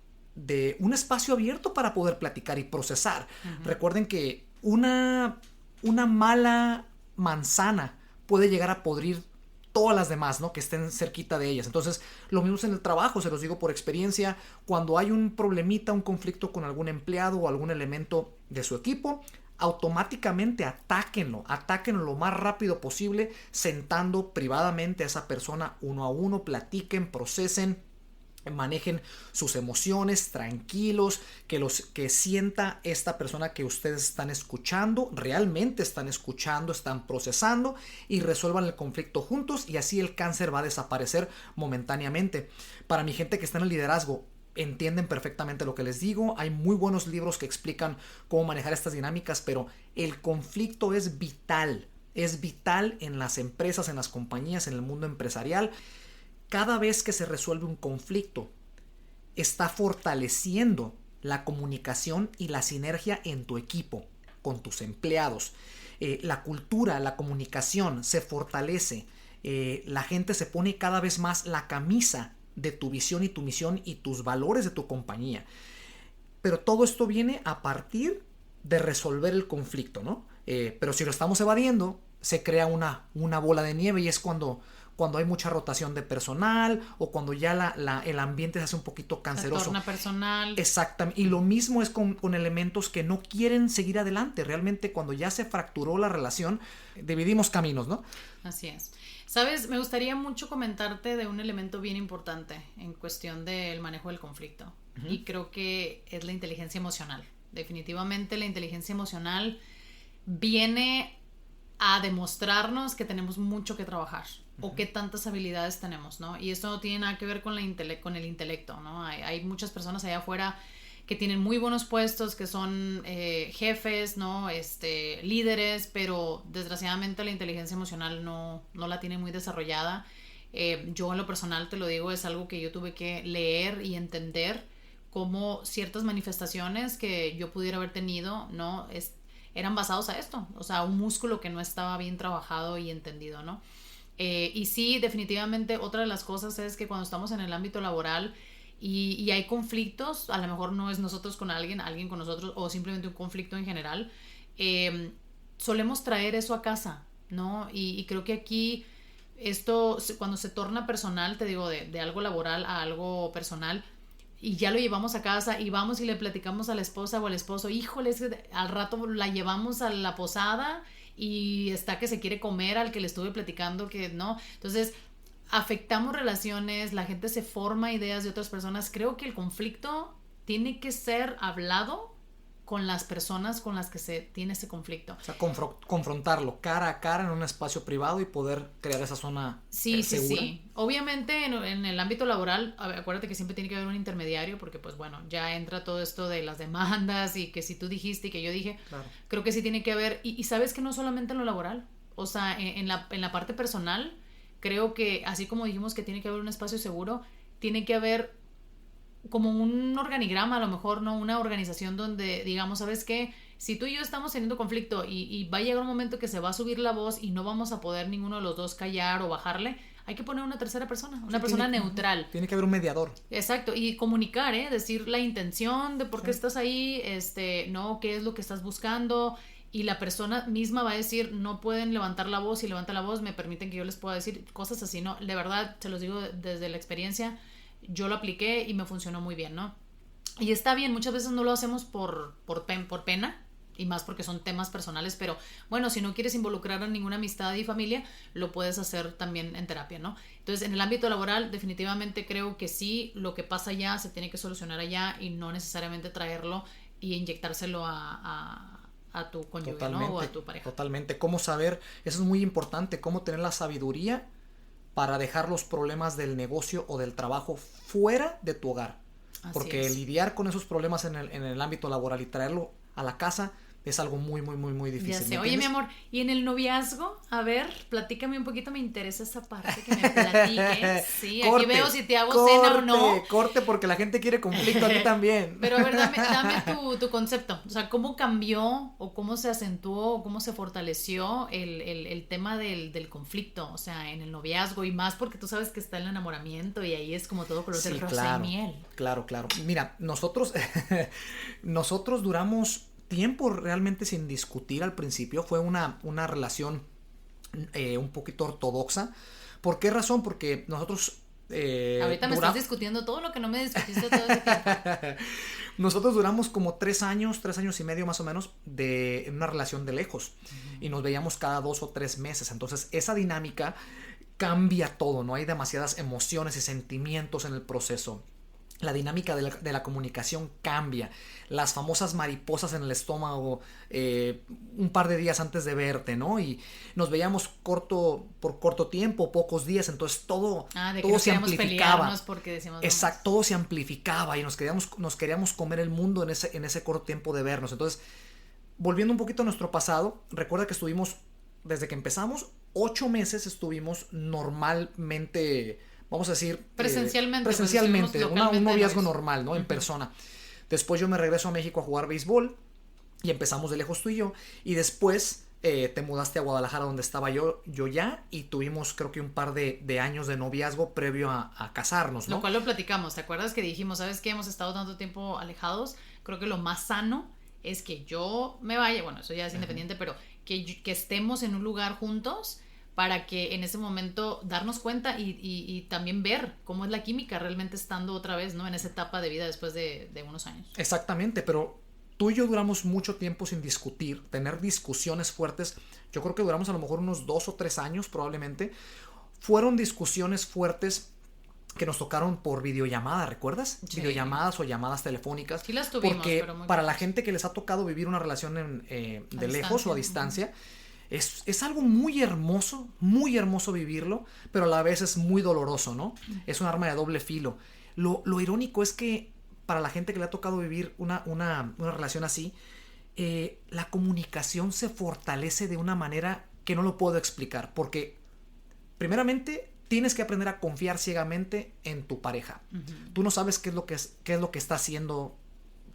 un espacio abierto para poder platicar y procesar. Recuerden que una mala manzana puede llegar a podrir todas las demás, ¿no? Que estén cerquita de ellas. Entonces, lo mismo es en el trabajo, se los digo por experiencia. Cuando hay un problemita, un conflicto con algún empleado o algún elemento de su equipo, automáticamente atáquenlo lo más rápido posible, sentando privadamente a esa persona uno a uno, platiquen, procesen, manejen sus emociones tranquilos, que sienta esta persona que ustedes están escuchando, realmente están escuchando, están procesando, y resuelvan el conflicto juntos, y así el cáncer va a desaparecer momentáneamente. Para mi gente que está en el liderazgo, entienden perfectamente lo que les digo. Hay muy buenos libros que explican cómo manejar estas dinámicas, pero el conflicto es vital en las empresas, en las compañías, en el mundo empresarial. Cada vez que se resuelve un conflicto, está fortaleciendo la comunicación y la sinergia en tu equipo, con tus empleados. La cultura, la comunicación se fortalece. La gente se pone cada vez más la camisa de tu visión y tu misión y tus valores de tu compañía. Pero todo esto viene a partir de resolver el conflicto, ¿no? Pero si lo estamos evadiendo, se crea una bola de nieve, y es cuando hay mucha rotación de personal, o cuando ya el ambiente se hace un poquito canceroso. Se torna personal. Exactamente. Y lo mismo es con elementos que no quieren seguir adelante. Realmente, cuando ya se fracturó la relación, dividimos caminos, ¿no? Así es. Sabes, me gustaría mucho comentarte de un elemento bien importante en cuestión del manejo del conflicto. Y creo que es la inteligencia emocional. Definitivamente la inteligencia emocional viene a demostrarnos que tenemos mucho que trabajar, o qué tantas habilidades tenemos, ¿no? Y esto no tiene nada que ver con el intelecto, ¿no? Hay muchas personas allá afuera que tienen muy buenos puestos, que son jefes, ¿no? Líderes, pero desgraciadamente la inteligencia emocional no la tiene muy desarrollada. Yo en lo personal te lo digo, es algo que yo tuve que leer y entender, cómo ciertas manifestaciones que yo pudiera haber tenido, ¿no? Eran basados a esto, o sea, un músculo que no estaba bien trabajado y entendido, ¿no? Y sí, definitivamente otra de las cosas es que cuando estamos en el ámbito laboral y hay conflictos, a lo mejor no es nosotros con alguien con nosotros, o simplemente un conflicto en general, solemos traer eso a casa, ¿no? Y creo que aquí esto, cuando se torna personal, te digo, de algo laboral a algo personal, y ya lo llevamos a casa y vamos y le platicamos a la esposa o al esposo, híjole, al rato la llevamos a la posada y está que se quiere comer al que le estuve platicando que no. Entonces, afectamos relaciones, la gente se forma ideas de otras personas. Creo que el conflicto tiene que ser hablado con las personas con las que se tiene ese conflicto. O sea, confrontarlo cara a cara en un espacio privado y poder crear esa zona segura. Sí. Obviamente en el ámbito laboral, acuérdate que siempre tiene que haber un intermediario, porque pues bueno, ya entra todo esto de las demandas y que si tú dijiste y que yo dije. Claro. Creo que sí tiene que haber, y sabes que no solamente en lo laboral, o sea, en la parte personal, creo que así como dijimos que tiene que haber un espacio seguro, tiene que haber como un organigrama, a lo mejor, ¿no? Una organización donde digamos, ¿sabes qué? si tú y yo estamos teniendo conflicto y va a llegar un momento que se va a subir la voz y no vamos a poder ninguno de los dos callar o bajarle, hay que poner una tercera persona, una persona neutral. Tiene que haber un mediador. Exacto, y comunicar, decir la intención de por qué estás ahí, no, qué es lo que estás buscando, y la persona misma va a decir, no pueden levantar la voz, si levantan la voz me permiten que yo les pueda decir cosas así, ¿no? De verdad, se los digo desde la experiencia, yo lo apliqué y me funcionó muy bien, ¿no? Y está bien, muchas veces no lo hacemos por pena, y más porque son temas personales, pero bueno, si no quieres involucrar a ninguna amistad y familia, lo puedes hacer también en terapia, ¿no? Entonces, en el ámbito laboral, definitivamente creo que sí, lo que pasa allá se tiene que solucionar allá y no necesariamente traerlo y inyectárselo a tu cónyuge, ¿no? O a tu pareja. Totalmente. ¿Cómo saber? Eso es muy importante, cómo tener la sabiduría para dejar los problemas del negocio o del trabajo fuera de tu hogar. Porque lidiar con esos problemas en el ámbito laboral y traerlo a la casa es algo muy, muy, muy, muy difícil. Ya sé. Oye, mi amor, ¿y en el noviazgo? A ver, platícame un poquito, me interesa esa parte que me platiques. Sí, corte, aquí veo si te hago cena o no. Corte, porque la gente quiere conflicto, a ti también. Pero a ver, dame tu concepto. O sea, ¿cómo cambió o cómo se acentuó o cómo se fortaleció el tema del conflicto? O sea, en el noviazgo y más porque tú sabes que está el enamoramiento y ahí es como todo color de rosa y miel. Claro. Mira, nosotros duramos tiempo realmente sin discutir al principio. Fue una relación un poquito ortodoxa. ¿Por qué razón? Porque nosotros ahorita me estás discutiendo todo lo que no me discutiste todo ese tiempo. Nosotros duramos como 3 años y medio más o menos de una relación de lejos. Y nos veíamos cada 2 o 3 meses. Entonces esa dinámica cambia todo, ¿no? Hay demasiadas emociones y sentimientos en el proceso. La dinámica de la comunicación cambia. Las famosas mariposas en el estómago un par de días antes de verte, ¿no? Y nos veíamos por corto tiempo, pocos días, entonces todo se amplificaba. Porque decíamos, exacto, todo se amplificaba y nos queríamos comer el mundo en ese corto tiempo de vernos. Entonces, volviendo un poquito a nuestro pasado, recuerda que estuvimos, desde que empezamos, 8 meses estuvimos normalmente, vamos a decir, presencialmente, un noviazgo normal, ¿no? En persona. Después yo me regreso a México a jugar béisbol y empezamos de lejos tú y yo. Y después te mudaste a Guadalajara donde estaba yo ya, y tuvimos creo que un par de años de noviazgo previo a casarnos, ¿no? Lo cual lo platicamos, ¿te acuerdas que dijimos, sabes que hemos estado tanto tiempo alejados? Creo que lo más sano es que yo me vaya, bueno, eso ya es independiente, pero que estemos en un lugar juntos para que en ese momento darnos cuenta y también ver cómo es la química realmente estando otra vez, ¿no? En esa etapa de vida después de unos años. Exactamente, pero tú y yo duramos mucho tiempo sin discutir, tener discusiones fuertes. Yo creo que duramos a lo mejor unos 2 o 3 años probablemente. Fueron discusiones fuertes que nos tocaron por videollamada, ¿recuerdas? Sí. Videollamadas o llamadas telefónicas. Sí las tuvimos, porque pero muy para la gente que les ha tocado vivir una relación de lejos o a distancia, es algo muy hermoso vivirlo, pero a la vez es muy doloroso, ¿no? Es un arma de doble filo. Lo irónico es que para la gente que le ha tocado vivir una relación así, la comunicación se fortalece de una manera que no lo puedo explicar, porque primeramente tienes que aprender a confiar ciegamente en tu pareja. Tú no sabes qué es lo que está haciendo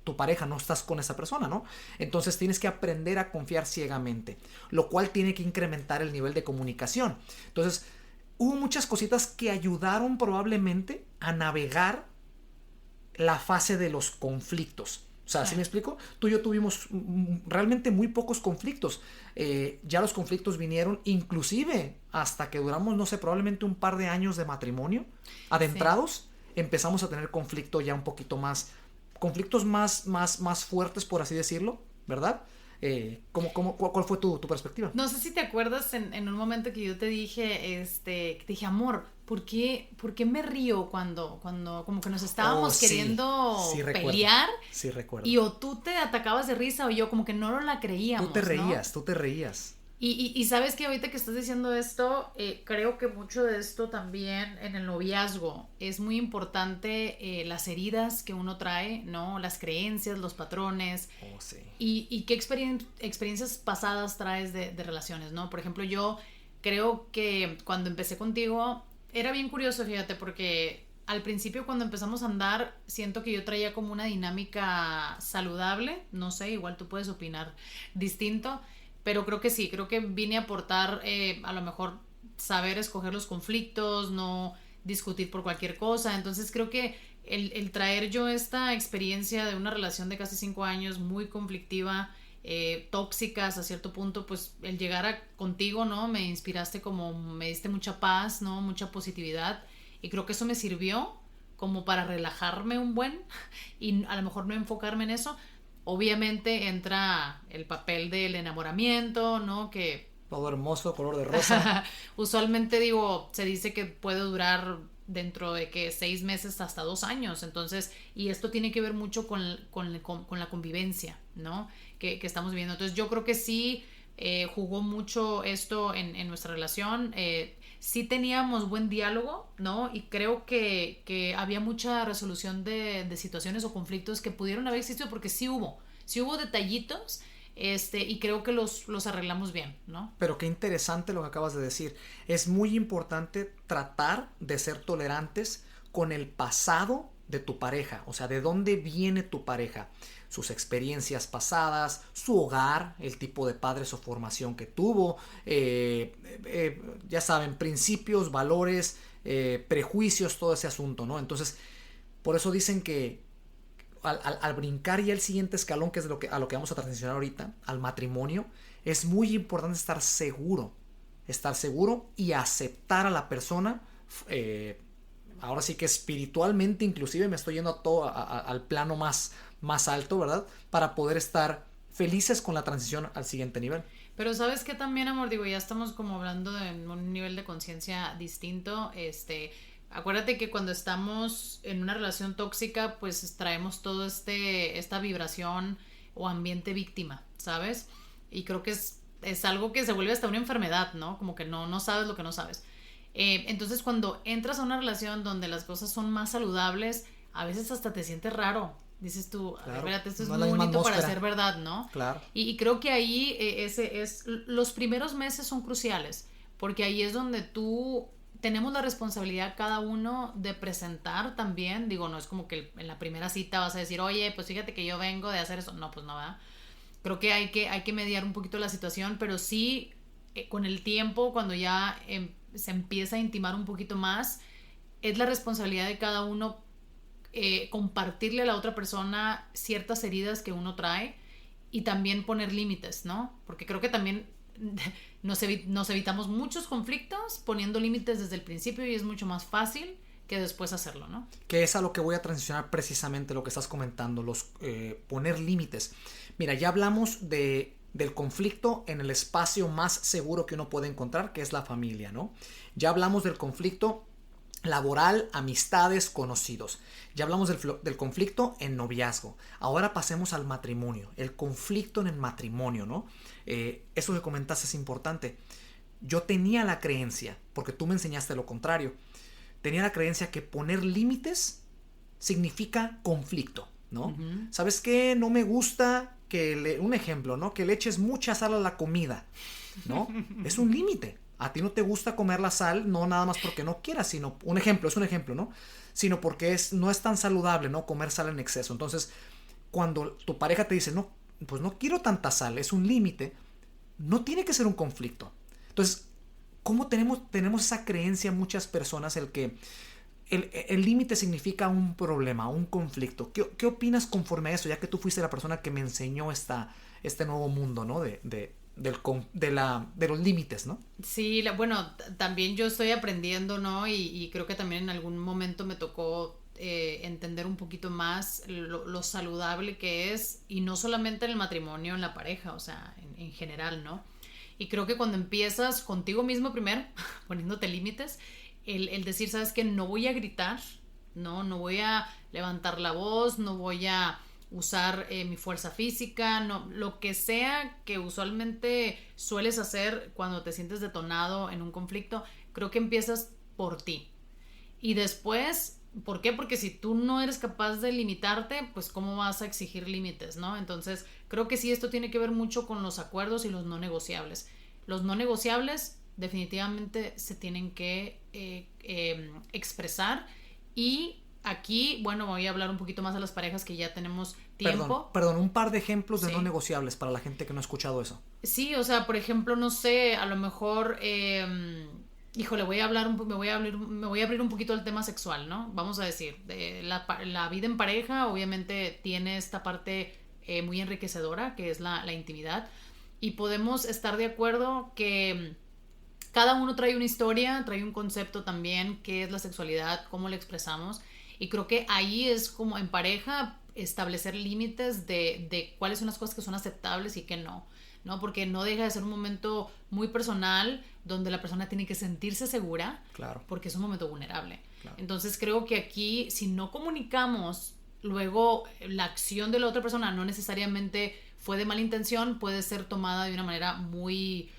tu pareja, no estás con esa persona, ¿no? Entonces tienes que aprender a confiar ciegamente, lo cual tiene que incrementar el nivel de comunicación. Entonces, hubo muchas cositas que ayudaron probablemente a navegar la fase de los conflictos. O sea, ¿sí me explico? Tú y yo tuvimos realmente muy pocos conflictos. Ya los conflictos vinieron inclusive hasta que duramos, no sé, probablemente un par de años de matrimonio adentrados. Sí. Empezamos a tener conflicto ya un poquito más, conflictos más fuertes, por así decirlo, ¿verdad? ¿Cuál fue tu perspectiva? No sé si te acuerdas en un momento que yo te dije, amor, ¿por qué me río cuando como que nos estábamos queriendo pelear? Sí, recuerdo. Y o tú te atacabas de risa o yo como que no la creíamos, Tú te reías. Y sabes que ahorita que estás diciendo esto, creo que mucho de esto también en el noviazgo es muy importante, las heridas que uno trae, ¿no? Las creencias, los patrones. Oh, sí. Y qué experiencias pasadas traes de relaciones, ¿no? Por ejemplo, yo creo que cuando empecé contigo era bien curioso, fíjate, porque al principio cuando empezamos a andar, siento que yo traía como una dinámica saludable, no sé, igual tú puedes opinar distinto, pero creo que sí, creo que vine a aportar a lo mejor saber escoger los conflictos, no discutir por cualquier cosa, entonces creo que el traer yo esta experiencia de una relación de casi 5 años muy conflictiva, tóxicas a cierto punto, pues el llegar contigo, ¿no? Me inspiraste como, me diste mucha paz, ¿no? Mucha positividad y creo que eso me sirvió como para relajarme un buen y a lo mejor no enfocarme en eso. Obviamente entra el papel del enamoramiento, ¿no? Que Todo hermoso, color de rosa. usualmente digo, se dice que puede durar dentro de que 6 meses hasta 2 años, entonces, y esto tiene que ver mucho con la convivencia, ¿no? Que estamos viviendo. Entonces yo creo que sí jugó mucho esto en nuestra relación. Sí teníamos buen diálogo, ¿no? Y creo que había mucha resolución de situaciones o conflictos que pudieron haber existido porque sí hubo detallitos, y creo que los arreglamos bien, ¿no? Pero qué interesante lo que acabas de decir. Es muy importante tratar de ser tolerantes con el pasado de tu pareja, o sea, de dónde viene tu pareja, sus experiencias pasadas, su hogar, el tipo de padres o formación que tuvo, ya saben, principios, valores, prejuicios, todo ese asunto, ¿no? Entonces, por eso dicen que al brincar ya el siguiente escalón, que es a lo que vamos a transicionar ahorita, al matrimonio, es muy importante estar seguro y aceptar a la persona. Ahora sí que espiritualmente inclusive me estoy yendo a todo al plano más alto, ¿verdad? Para poder estar felices con la transición al siguiente nivel. Pero sabes que también, amor, digo, ya estamos como hablando de un nivel de conciencia distinto. Acuérdate que cuando estamos en una relación tóxica, pues traemos todo esta vibración o ambiente víctima, ¿sabes? Y creo que es algo que se vuelve hasta una enfermedad, ¿no? Como que no sabes lo que no sabes. Entonces cuando entras a una relación donde las cosas son más saludables, a veces hasta te sientes raro. Dices tú, claro, espérate, esto es no muy bonito para atmósfera. ser verdad, ¿no? Claro. Y creo que ahí los primeros meses son cruciales, porque ahí es donde tenemos la responsabilidad cada uno de presentar también, digo, no es como que en la primera cita vas a decir, oye, pues fíjate que yo vengo de hacer eso, no, pues no, ¿verdad? Creo que hay que mediar un poquito la situación, pero sí, con el tiempo, cuando ya se empieza a intimar un poquito más, es la responsabilidad de cada uno compartirle a la otra persona ciertas heridas que uno trae y también poner límites, ¿no? Porque creo que también nos evitamos muchos conflictos poniendo límites desde el principio y es mucho más fácil que después hacerlo, ¿no? Que es a lo que voy a transicionar precisamente lo que estás comentando, poner límites. Mira, ya hablamos del conflicto en el espacio más seguro que uno puede encontrar, que es la familia, ¿no? Ya hablamos del conflicto laboral, amistades, conocidos. Ya hablamos del conflicto en noviazgo. Ahora pasemos al matrimonio. El conflicto en el matrimonio, ¿no? Eso que comentaste es importante. Yo tenía la creencia, porque tú me enseñaste lo contrario, tenía la creencia que poner límites significa conflicto, ¿no? Uh-huh. ¿Sabes qué? No me gusta un ejemplo, ¿no? Que le eches mucha sal a la comida, ¿no? Es un límite. A ti no te gusta comer la sal, no nada más porque no quieras, sino es un ejemplo, ¿no? Sino porque no es tan saludable, ¿no? Comer sal en exceso. Entonces, cuando tu pareja te dice, no, pues no quiero tanta sal, es un límite, no tiene que ser un conflicto. Entonces, ¿cómo tenemos esa creencia muchas personas el que el límite significa un problema, un conflicto? ¿Qué opinas conforme a eso? Ya que tú fuiste la persona que me enseñó este nuevo mundo, ¿no? De los límites, ¿no? Sí, bueno, también yo estoy aprendiendo, ¿no? Y creo que también en algún momento me tocó entender un poquito más lo saludable que es, y no solamente en el matrimonio, en la pareja, o sea, en general, ¿no? Y creo que cuando empiezas contigo mismo primero, poniéndote límites, el decir, ¿sabes qué? No voy a gritar, no voy a levantar la voz, no voy a usar mi fuerza física, no, lo que sea que usualmente sueles hacer cuando te sientes detonado en un conflicto, creo que empiezas por ti. Y después, ¿por qué? Porque si tú no eres capaz de limitarte, pues ¿cómo vas a exigir límites, no? Entonces, creo que sí, esto tiene que ver mucho con los acuerdos y los no negociables. Los no negociables definitivamente se tienen que expresar Y aquí, bueno, voy a hablar un poquito más a las parejas que ya tenemos tiempo. Perdón, un par de ejemplos de Sí. no negociables para la gente que no ha escuchado eso. Sí, o sea, por ejemplo, no sé, a lo mejor, híjole, me voy a abrir un poquito el tema sexual, ¿no? Vamos a decir, la vida en pareja obviamente tiene esta parte muy enriquecedora, que es la intimidad, y podemos estar de acuerdo que cada uno trae una historia, trae un concepto también, qué es la sexualidad, cómo la expresamos, y creo que ahí es como en pareja establecer límites de cuáles son las cosas que son aceptables y qué no, ¿no? Porque no deja de ser un momento muy personal donde la persona tiene que sentirse segura, Claro. porque es un momento vulnerable. Claro. Entonces creo que aquí, si no comunicamos, luego la acción de la otra persona no necesariamente fue de mala intención, puede ser tomada de una manera muy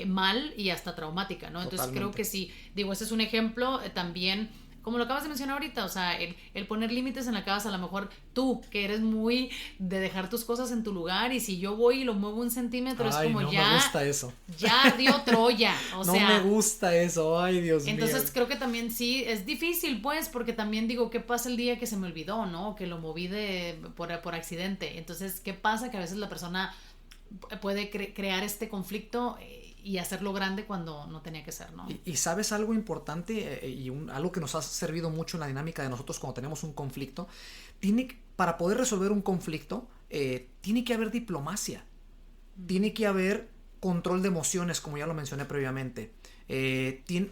mal y hasta traumática, ¿no? Entonces Totalmente. creo que sí, digo, ese es un ejemplo también, como lo acabas de mencionar ahorita, o sea, el poner límites en la casa, a lo mejor tú, que eres muy de dejar tus cosas en tu lugar, y si yo voy y lo muevo un centímetro, es como no ya, me gusta eso. ya dio Troya, o no sea, me gusta eso, ay Dios entonces mío. creo que también sí, es difícil pues, porque también digo, ¿qué pasa el día que se me olvidó, no? Que lo moví por accidente. Entonces, ¿qué pasa? Que a veces la persona puede crear este conflicto y hacerlo grande cuando no tenía que ser, ¿no? Y sabes algo importante algo que nos ha servido mucho en la dinámica de nosotros cuando tenemos un conflicto, para poder resolver un conflicto, tiene que haber diplomacia, tiene que haber control de emociones, como ya lo mencioné previamente.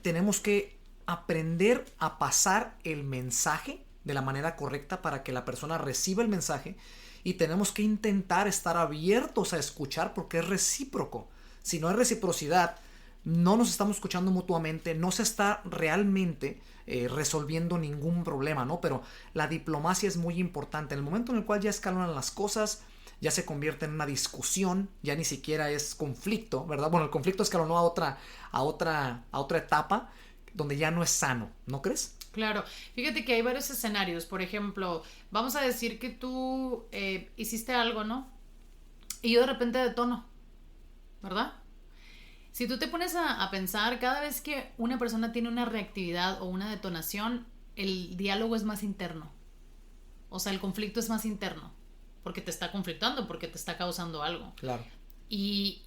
Tenemos que aprender a pasar el mensaje de la manera correcta para que la persona reciba el mensaje, y tenemos que intentar estar abiertos a escuchar porque es recíproco. Si no hay reciprocidad, no nos estamos escuchando mutuamente, no se está realmente resolviendo ningún problema, ¿no? Pero la diplomacia es muy importante. En el momento en el cual ya escalonan las cosas, ya se convierte en una discusión, ya ni siquiera es conflicto, ¿verdad? Bueno, el conflicto escalonó a otra etapa donde ya no es sano, ¿no crees? Claro, fíjate que hay varios escenarios. Por ejemplo, vamos a decir que tú hiciste algo, ¿no? Y yo de repente detono, ¿verdad? Si tú te pones a pensar, cada vez que una persona tiene una reactividad o una detonación, el diálogo es más interno. O sea, el conflicto es más interno. Porque te está conflictando, porque te está causando algo. Claro. Y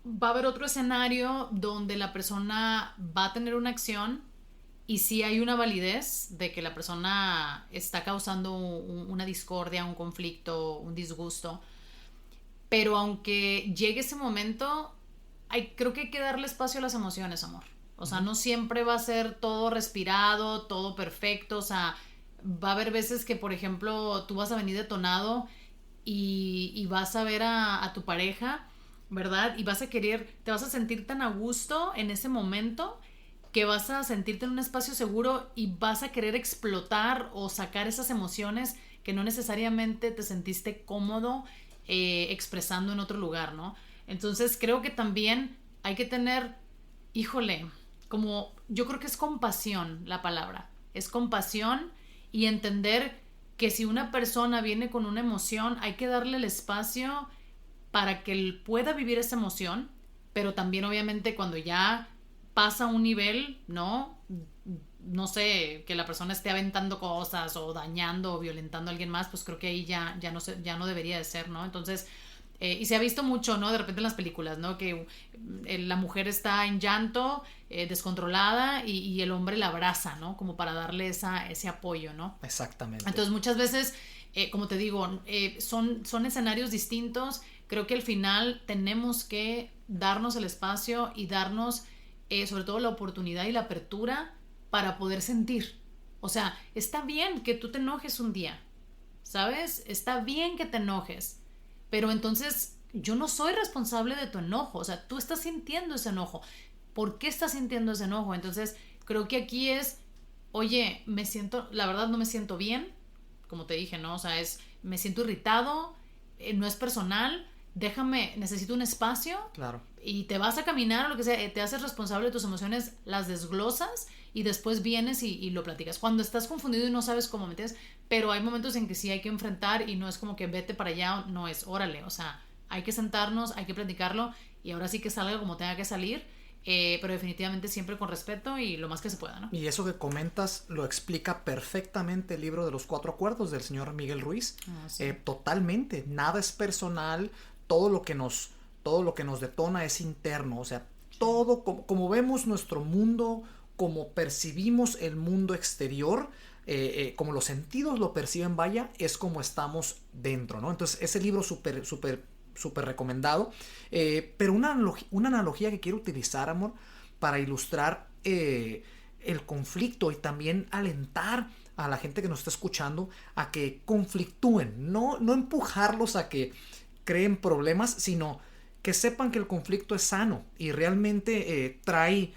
va a haber otro escenario donde la persona va a tener una acción y sí hay una validez de que la persona está causando una discordia, un conflicto, un disgusto. Pero aunque llegue ese momento, creo que hay que darle espacio a las emociones, amor. O sea, no siempre va a ser todo respirado, todo perfecto. O sea, va a haber veces que, por ejemplo, tú vas a venir detonado y vas a ver a tu pareja, ¿verdad? Y te vas a sentir tan a gusto en ese momento que vas a sentirte en un espacio seguro y vas a querer explotar o sacar esas emociones que no necesariamente te sentiste cómodo expresando en otro lugar, ¿no? Entonces creo que también hay que tener, híjole, como yo creo que es compasión la palabra, es compasión y entender que si una persona viene con una emoción hay que darle el espacio para que él pueda vivir esa emoción, pero también obviamente cuando ya pasa un nivel, ¿no? No sé, que la persona esté aventando cosas o dañando o violentando a alguien más, pues creo que ahí ya no debería de ser, ¿no? Entonces, y se ha visto mucho, ¿no? De repente en las películas, ¿no? Que la mujer está en llanto, descontrolada, y el hombre la abraza, ¿no? Como para darle ese apoyo, ¿no? Exactamente. Entonces muchas veces, como te digo, son escenarios distintos. Creo que al final tenemos que darnos el espacio y darnos sobre todo la oportunidad y la apertura para poder sentir. O sea, está bien que tú te enojes un día, ¿sabes? Está bien que te enojes, pero entonces yo no soy responsable de tu enojo. O sea, tú estás sintiendo ese enojo. ¿Por qué estás sintiendo ese enojo? Entonces creo que aquí es, oye, la verdad no me siento bien, como te dije, ¿no? O sea, me siento irritado, no es personal, necesito un espacio. Claro. Y te vas a caminar o lo que sea, te haces responsable de tus emociones, las desglosas y después vienes y lo platicas. Cuando estás confundido y no sabes cómo metes, pero hay momentos en que sí hay que enfrentar y no es como que vete para allá, no es órale, o sea, hay que sentarnos, hay que platicarlo y ahora sí que salga como tenga que salir. pero definitivamente siempre con respeto y lo más que se pueda, ¿no? Y eso que comentas lo explica perfectamente el libro de los 4 acuerdos del señor Miguel Ruiz. Sí. Totalmente, nada es personal, todo lo que nos detona es interno, o sea, todo como vemos nuestro mundo, como percibimos el mundo exterior, como los sentidos lo perciben, vaya, es como estamos dentro, ¿no? Entonces, ese libro súper recomendado. Pero una analogía que quiero utilizar, amor, para ilustrar el conflicto y también alentar a la gente que nos está escuchando a que conflictúen, no empujarlos a que creen problemas, sino que sepan que el conflicto es sano y realmente trae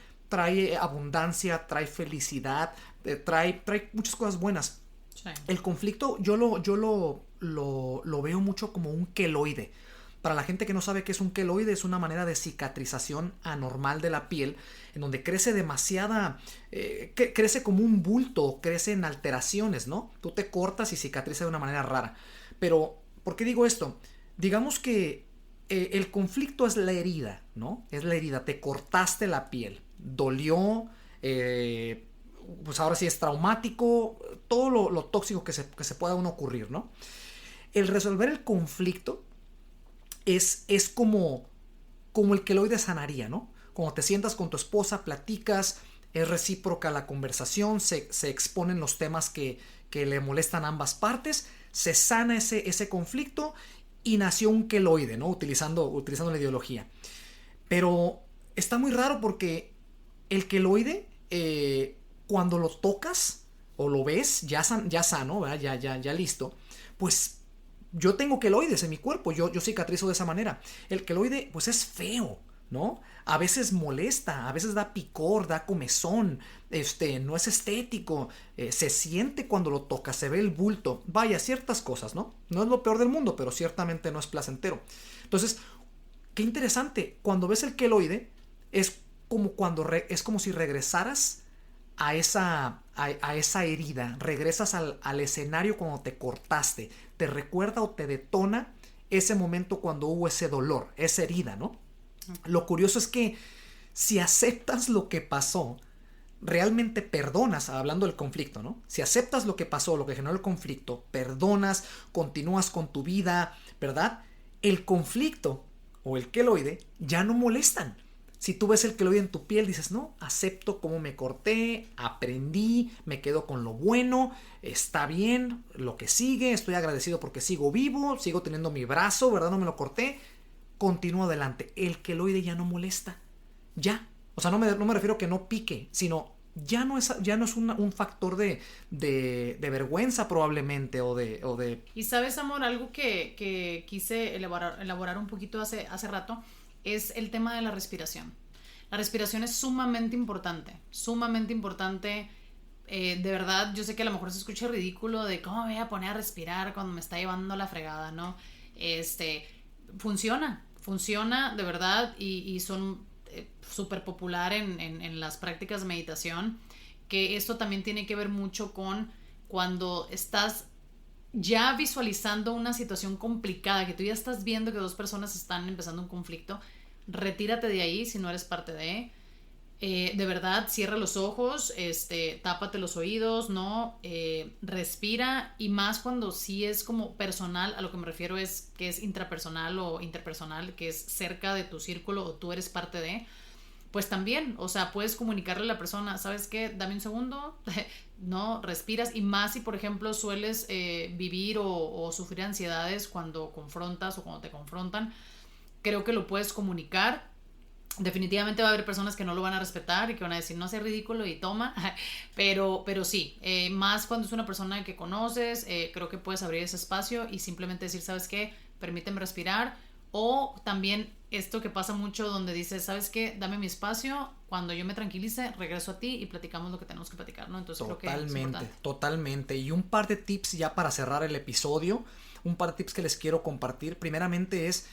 abundancia, trae felicidad, trae muchas cosas buenas. Sí. El conflicto yo lo veo mucho como un queloide. Para la gente que no sabe qué es un queloide, es una manera de cicatrización anormal de la piel, en donde crece crece como un bulto, crece en alteraciones, ¿no? Tú te cortas y cicatriza de una manera rara. Pero, ¿por qué digo esto? Digamos que el conflicto es la herida, ¿no? Es la herida, te cortaste la piel, dolió, pues ahora sí es traumático, todo lo tóxico que se pueda uno ocurrir, ¿no? El resolver el conflicto es como el queloide sanaría, ¿no? Cuando te sientas con tu esposa, platicas, es recíproca la conversación, se exponen los temas que le molestan a ambas partes, se sana ese conflicto y nació un queloide, ¿no? Utilizando la ideología. Pero está muy raro porque el queloide, cuando lo tocas o lo ves ya sano, ¿verdad? Ya listo, pues yo tengo queloides en mi cuerpo, yo cicatrizo de esa manera. El queloide pues es feo, ¿no? A veces molesta, a veces da picor, da comezón, no es estético, se siente cuando lo tocas, se ve el bulto, vaya, ciertas cosas, ¿no? No es lo peor del mundo, pero ciertamente no es placentero. Entonces, qué interesante, cuando ves el queloide es como si regresaras a esa herida, regresas al escenario cuando te cortaste, te recuerda o te detona ese momento cuando hubo ese dolor, esa herida, ¿no? Lo curioso es que si aceptas lo que pasó, realmente perdonas, hablando del conflicto, ¿no? Si aceptas lo que pasó, lo que generó el conflicto, perdonas, continúas con tu vida, ¿verdad? El conflicto o el queloide ya no molestan. Si tú ves el queloide en tu piel, dices, no, acepto cómo me corté, aprendí, me quedo con lo bueno, está bien, lo que sigue, estoy agradecido porque sigo vivo, sigo teniendo mi brazo, ¿verdad? No me lo corté, continúo adelante. El queloide ya no molesta, ya. O sea, no me refiero a que no pique, sino ya no es un factor de vergüenza probablemente o de... Y sabes, amor, algo que quise elaborar un poquito hace rato es el tema de la respiración. La respiración es sumamente importante, sumamente importante. De verdad, yo sé que a lo mejor se escucha ridículo de cómo me voy a poner a respirar cuando me está llevando la fregada, ¿no? Funciona de verdad y son súper popular en las prácticas de meditación, que esto también tiene que ver mucho con cuando estás ya visualizando una situación complicada, que tú ya estás viendo que dos personas están empezando un conflicto, retírate de ahí si no eres parte de verdad, cierra los ojos, tápate los oídos, ¿no? Respira, y más cuando sí es como personal, a lo que me refiero es que es intrapersonal o interpersonal, que es cerca de tu círculo o tú eres parte de, pues también, o sea, puedes comunicarle a la persona, ¿sabes qué? Dame un segundo, ¿no? Respiras, y más si, por ejemplo, sueles vivir o sufrir ansiedades cuando confrontas o cuando te confrontan, creo que lo puedes comunicar. Definitivamente va a haber personas que no lo van a respetar y que van a decir, no sea ridículo y toma, pero sí, más cuando es una persona que conoces, creo que puedes abrir ese espacio y simplemente decir, ¿sabes qué? Permíteme respirar. O también esto que pasa mucho donde dices, ¿sabes qué? Dame mi espacio, cuando yo me tranquilice, regreso a ti y platicamos lo que tenemos que platicar, ¿no? Entonces creo que es importante. Totalmente. Y un par de tips ya para cerrar el episodio, un par de tips que les quiero compartir. Primeramente es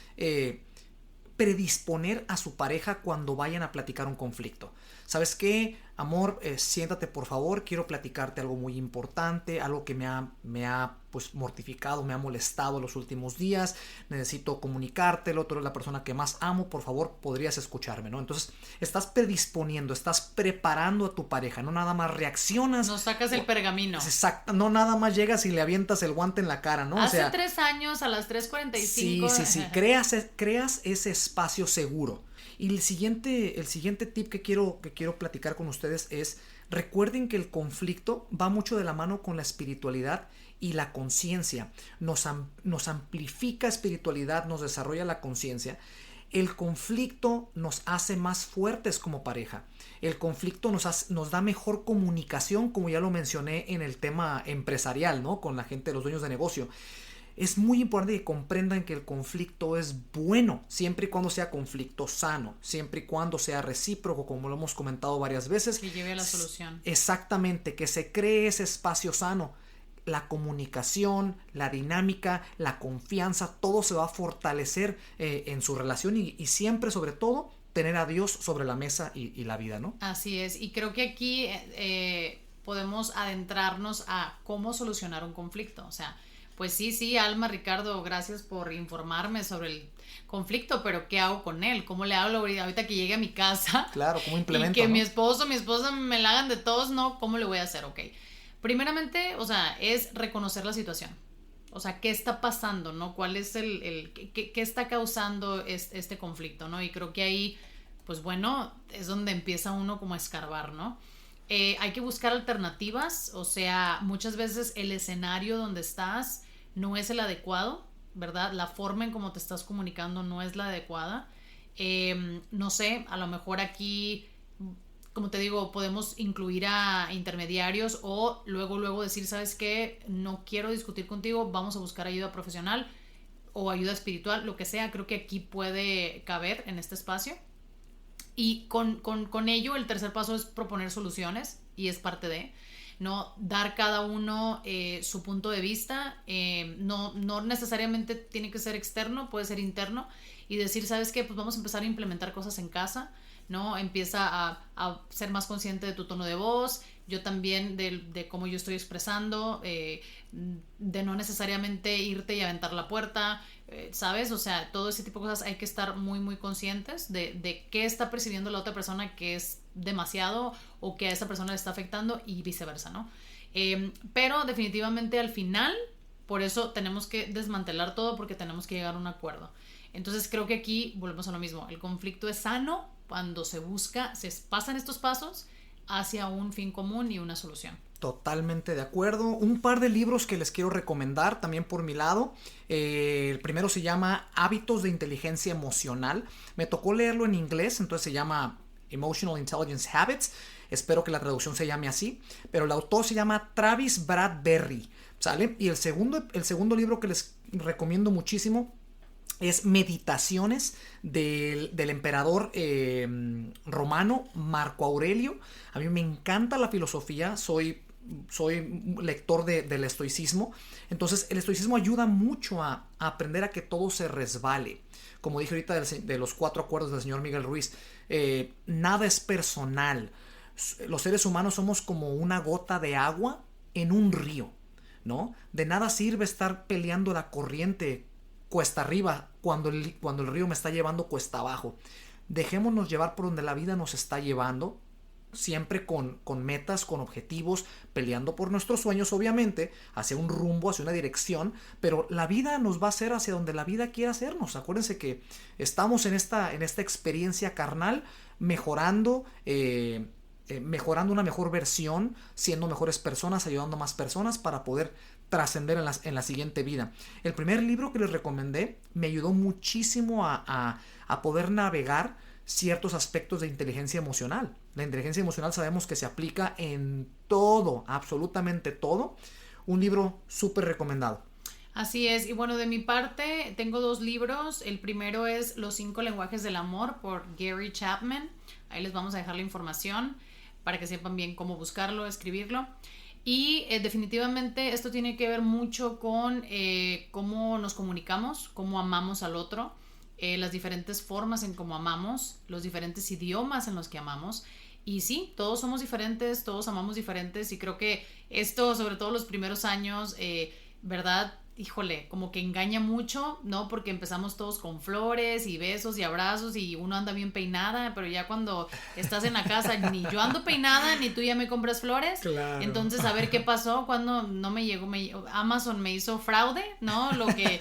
predisponer a su pareja cuando vayan a platicar un conflicto. ¿Sabes qué? amor, siéntate por favor, quiero platicarte algo muy importante, algo que me ha pues mortificado, me ha molestado los últimos días, necesito comunicártelo, tú eres la persona que más amo, por favor, podrías escucharme, ¿no? Entonces, estás predisponiendo, estás preparando a tu pareja, no nada más reaccionas. No sacas el pergamino. Exacto, no nada más llegas y le avientas el guante en la cara, ¿no? Hace 3 años a las 3:45. Sí, creas ese espacio seguro. Y el siguiente tip que quiero platicar con ustedes es, recuerden que el conflicto va mucho de la mano con la espiritualidad y la conciencia. Nos amplifica espiritualidad, nos desarrolla la conciencia. El conflicto nos hace más fuertes como pareja. El conflicto nos da mejor comunicación, como ya lo mencioné en el tema empresarial, ¿no? Con la gente, los dueños de negocio. Es muy importante que comprendan que el conflicto es bueno, siempre y cuando sea conflicto sano, siempre y cuando sea recíproco, como lo hemos comentado varias veces. Que lleve a la solución. Exactamente, que se cree ese espacio sano. La comunicación, la dinámica, la confianza, todo se va a fortalecer en su relación y siempre, sobre todo, tener a Dios sobre la mesa y la vida, ¿no? Así es, y creo que aquí podemos adentrarnos a cómo solucionar un conflicto, o sea, pues sí, Alma, Ricardo, gracias por informarme sobre el conflicto, pero ¿qué hago con él? ¿Cómo le hablo ahorita que llegue a mi casa? Claro, ¿cómo implemento? Y que ¿no? mi esposa me la hagan de todos, ¿no? ¿Cómo le voy a hacer? Ok. Primeramente, o sea, es reconocer la situación. O sea, ¿qué está pasando, no? ¿Cuál es qué está causando este conflicto, no? Y creo que ahí, pues bueno, es donde empieza uno como a escarbar, ¿no? Hay que buscar alternativas, o sea, muchas veces el escenario donde estás no es el adecuado, ¿verdad? La forma en cómo te estás comunicando no es la adecuada. No sé, a lo mejor aquí, como te digo, podemos incluir a intermediarios o luego decir, ¿sabes qué? No quiero discutir contigo, vamos a buscar ayuda profesional o ayuda espiritual, lo que sea. Creo que aquí puede caber en este espacio. Y con ello el tercer paso es proponer soluciones y es parte de, ¿no? Dar cada uno su punto de vista, no necesariamente tiene que ser externo, puede ser interno y decir, ¿sabes qué? Pues vamos a empezar a implementar cosas en casa, ¿no? Empieza a ser más consciente de tu tono de voz, yo también de cómo yo estoy expresando, de no necesariamente irte y aventar la puerta, ¿sabes? O sea, todo ese tipo de cosas hay que estar muy, muy conscientes de qué está percibiendo la otra persona que es demasiado o que a esa persona le está afectando y viceversa, ¿no? Pero definitivamente al final, por eso tenemos que desmantelar todo porque tenemos que llegar a un acuerdo. Entonces creo que aquí volvemos a lo mismo, el conflicto es sano cuando se pasan estos pasos hacia un fin común y una solución. Totalmente de acuerdo. Un par de libros que les quiero recomendar también por mi lado. El primero se llama Hábitos de Inteligencia Emocional. Me tocó leerlo en inglés, entonces se llama Emotional Intelligence Habits. Espero que la traducción se llame así. Pero el autor se llama Travis Bradberry, ¿sale? Y el segundo libro que les recomiendo muchísimo es Meditaciones del emperador romano Marco Aurelio. A mí me encanta la filosofía, soy lector del estoicismo. Entonces el estoicismo ayuda mucho a aprender a que todo se resbale. Como dije ahorita de los 4 acuerdos del señor Miguel Ruiz, nada es personal. Los seres humanos somos como una gota de agua en un río, ¿no? De nada sirve estar peleando la corriente cuesta arriba cuando el río me está llevando cuesta abajo. Dejémonos llevar por donde la vida nos está llevando, siempre con metas, con objetivos, peleando por nuestros sueños, obviamente, hacia un rumbo, hacia una dirección, pero la vida nos va a hacer hacia donde la vida quiera hacernos. Acuérdense que estamos en esta experiencia carnal, mejorando una mejor versión, siendo mejores personas, ayudando a más personas para poder trascender en la siguiente vida. El primer libro que les recomendé me ayudó muchísimo a poder navegar ciertos aspectos de inteligencia emocional. La inteligencia emocional sabemos que se aplica en todo, absolutamente todo. Un libro súper recomendado. Así es, y bueno, de mi parte tengo 2 libros. El primero es Los 5 lenguajes del amor por Gary Chapman. Ahí les vamos a dejar la información para que sepan bien cómo buscarlo, escribirlo. Y definitivamente esto tiene que ver mucho con cómo nos comunicamos, cómo amamos al otro, las diferentes formas en cómo amamos, los diferentes idiomas en los que amamos Y sí, todos somos diferentes, todos amamos diferentes y creo que esto, sobre todo los primeros años, ¿verdad? Híjole, como que engaña mucho, ¿no? Porque empezamos todos con flores y besos y abrazos y uno anda bien peinada, pero ya cuando estás en la casa ni yo ando peinada, ni tú ya me compras flores. Claro. Entonces, a ver qué pasó cuando no me llegó, Amazon me hizo fraude, ¿no? Lo que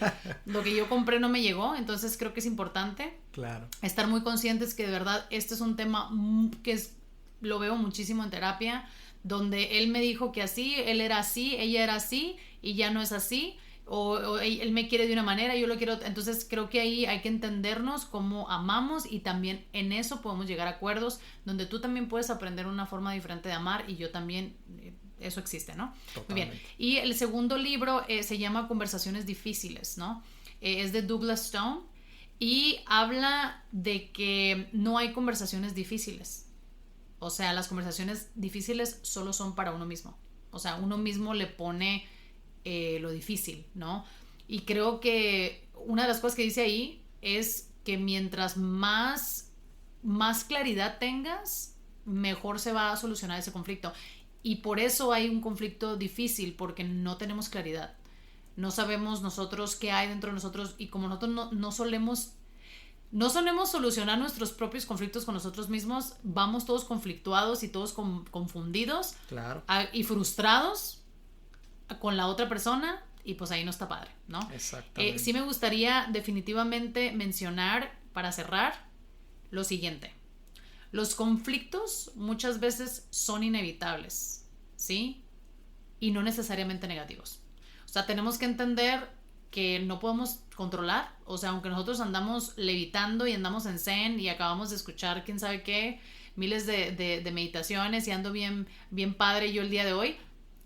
yo compré no me llegó, entonces creo que es importante estar muy conscientes que de verdad este es un tema lo veo muchísimo en terapia, donde él me dijo que así, él era así, ella era así y ya no es así. O él me quiere de una manera, yo lo quiero. Entonces creo que ahí hay que entendernos cómo amamos y también en eso podemos llegar a acuerdos donde tú también puedes aprender una forma diferente de amar y yo también. Eso existe, ¿no? Totalmente. Muy bien. Y el segundo libro se llama Conversaciones Difíciles, ¿no? Es de Douglas Stone y habla de que no hay conversaciones difíciles. O sea, las conversaciones difíciles solo son para uno mismo. O sea, uno mismo le pone lo difícil, ¿no? Y creo que una de las cosas que dice ahí es que mientras más claridad tengas, mejor se va a solucionar ese conflicto. Y por eso hay un conflicto difícil, porque no tenemos claridad. No sabemos nosotros qué hay dentro de nosotros y como nosotros no solemos solucionar nuestros propios conflictos con nosotros mismos, vamos todos conflictuados y todos confundidos y frustrados con la otra persona y pues ahí no está padre, ¿no? Exactamente. Sí me gustaría definitivamente mencionar, para cerrar, lo siguiente. Los conflictos muchas veces son inevitables, ¿sí? Y no necesariamente negativos. O sea, tenemos que entender que no podemos controlar. O sea, aunque nosotros andamos levitando y andamos en zen y acabamos de escuchar quién sabe qué, miles de meditaciones y ando bien padre yo el día de hoy,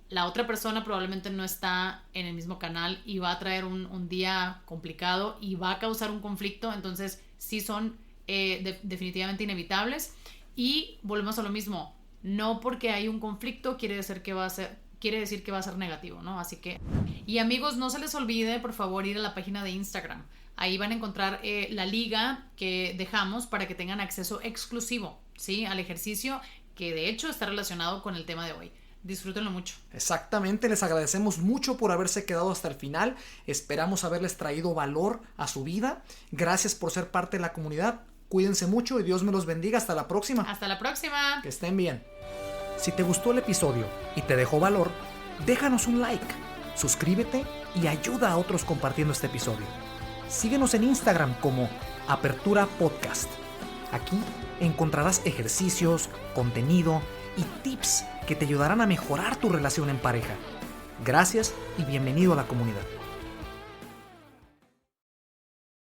la otra persona probablemente no está en el mismo canal y va a traer un día complicado y va a causar un conflicto. Entonces sí son definitivamente inevitables y volvemos a lo mismo. No porque hay un conflicto quiere decir que va a ser negativo, ¿no? Así que, y amigos, no se les olvide por favor ir a la página de Instagram. Ahí van a encontrar la liga que dejamos para que tengan acceso exclusivo, ¿sí? Al ejercicio que de hecho está relacionado con el tema de hoy. Disfrútenlo mucho. Exactamente, les agradecemos mucho por haberse quedado hasta el final. Esperamos haberles traído valor a su vida. Gracias por ser parte de la comunidad. Cuídense mucho y Dios me los bendiga. Hasta la próxima. Hasta la próxima. Que estén bien. Si te gustó el episodio y te dejó valor, déjanos un like, suscríbete y ayuda a otros compartiendo este episodio. Síguenos en Instagram como Apertura Podcast. Aquí encontrarás ejercicios, contenido y tips que te ayudarán a mejorar tu relación en pareja. Gracias y bienvenido a la comunidad.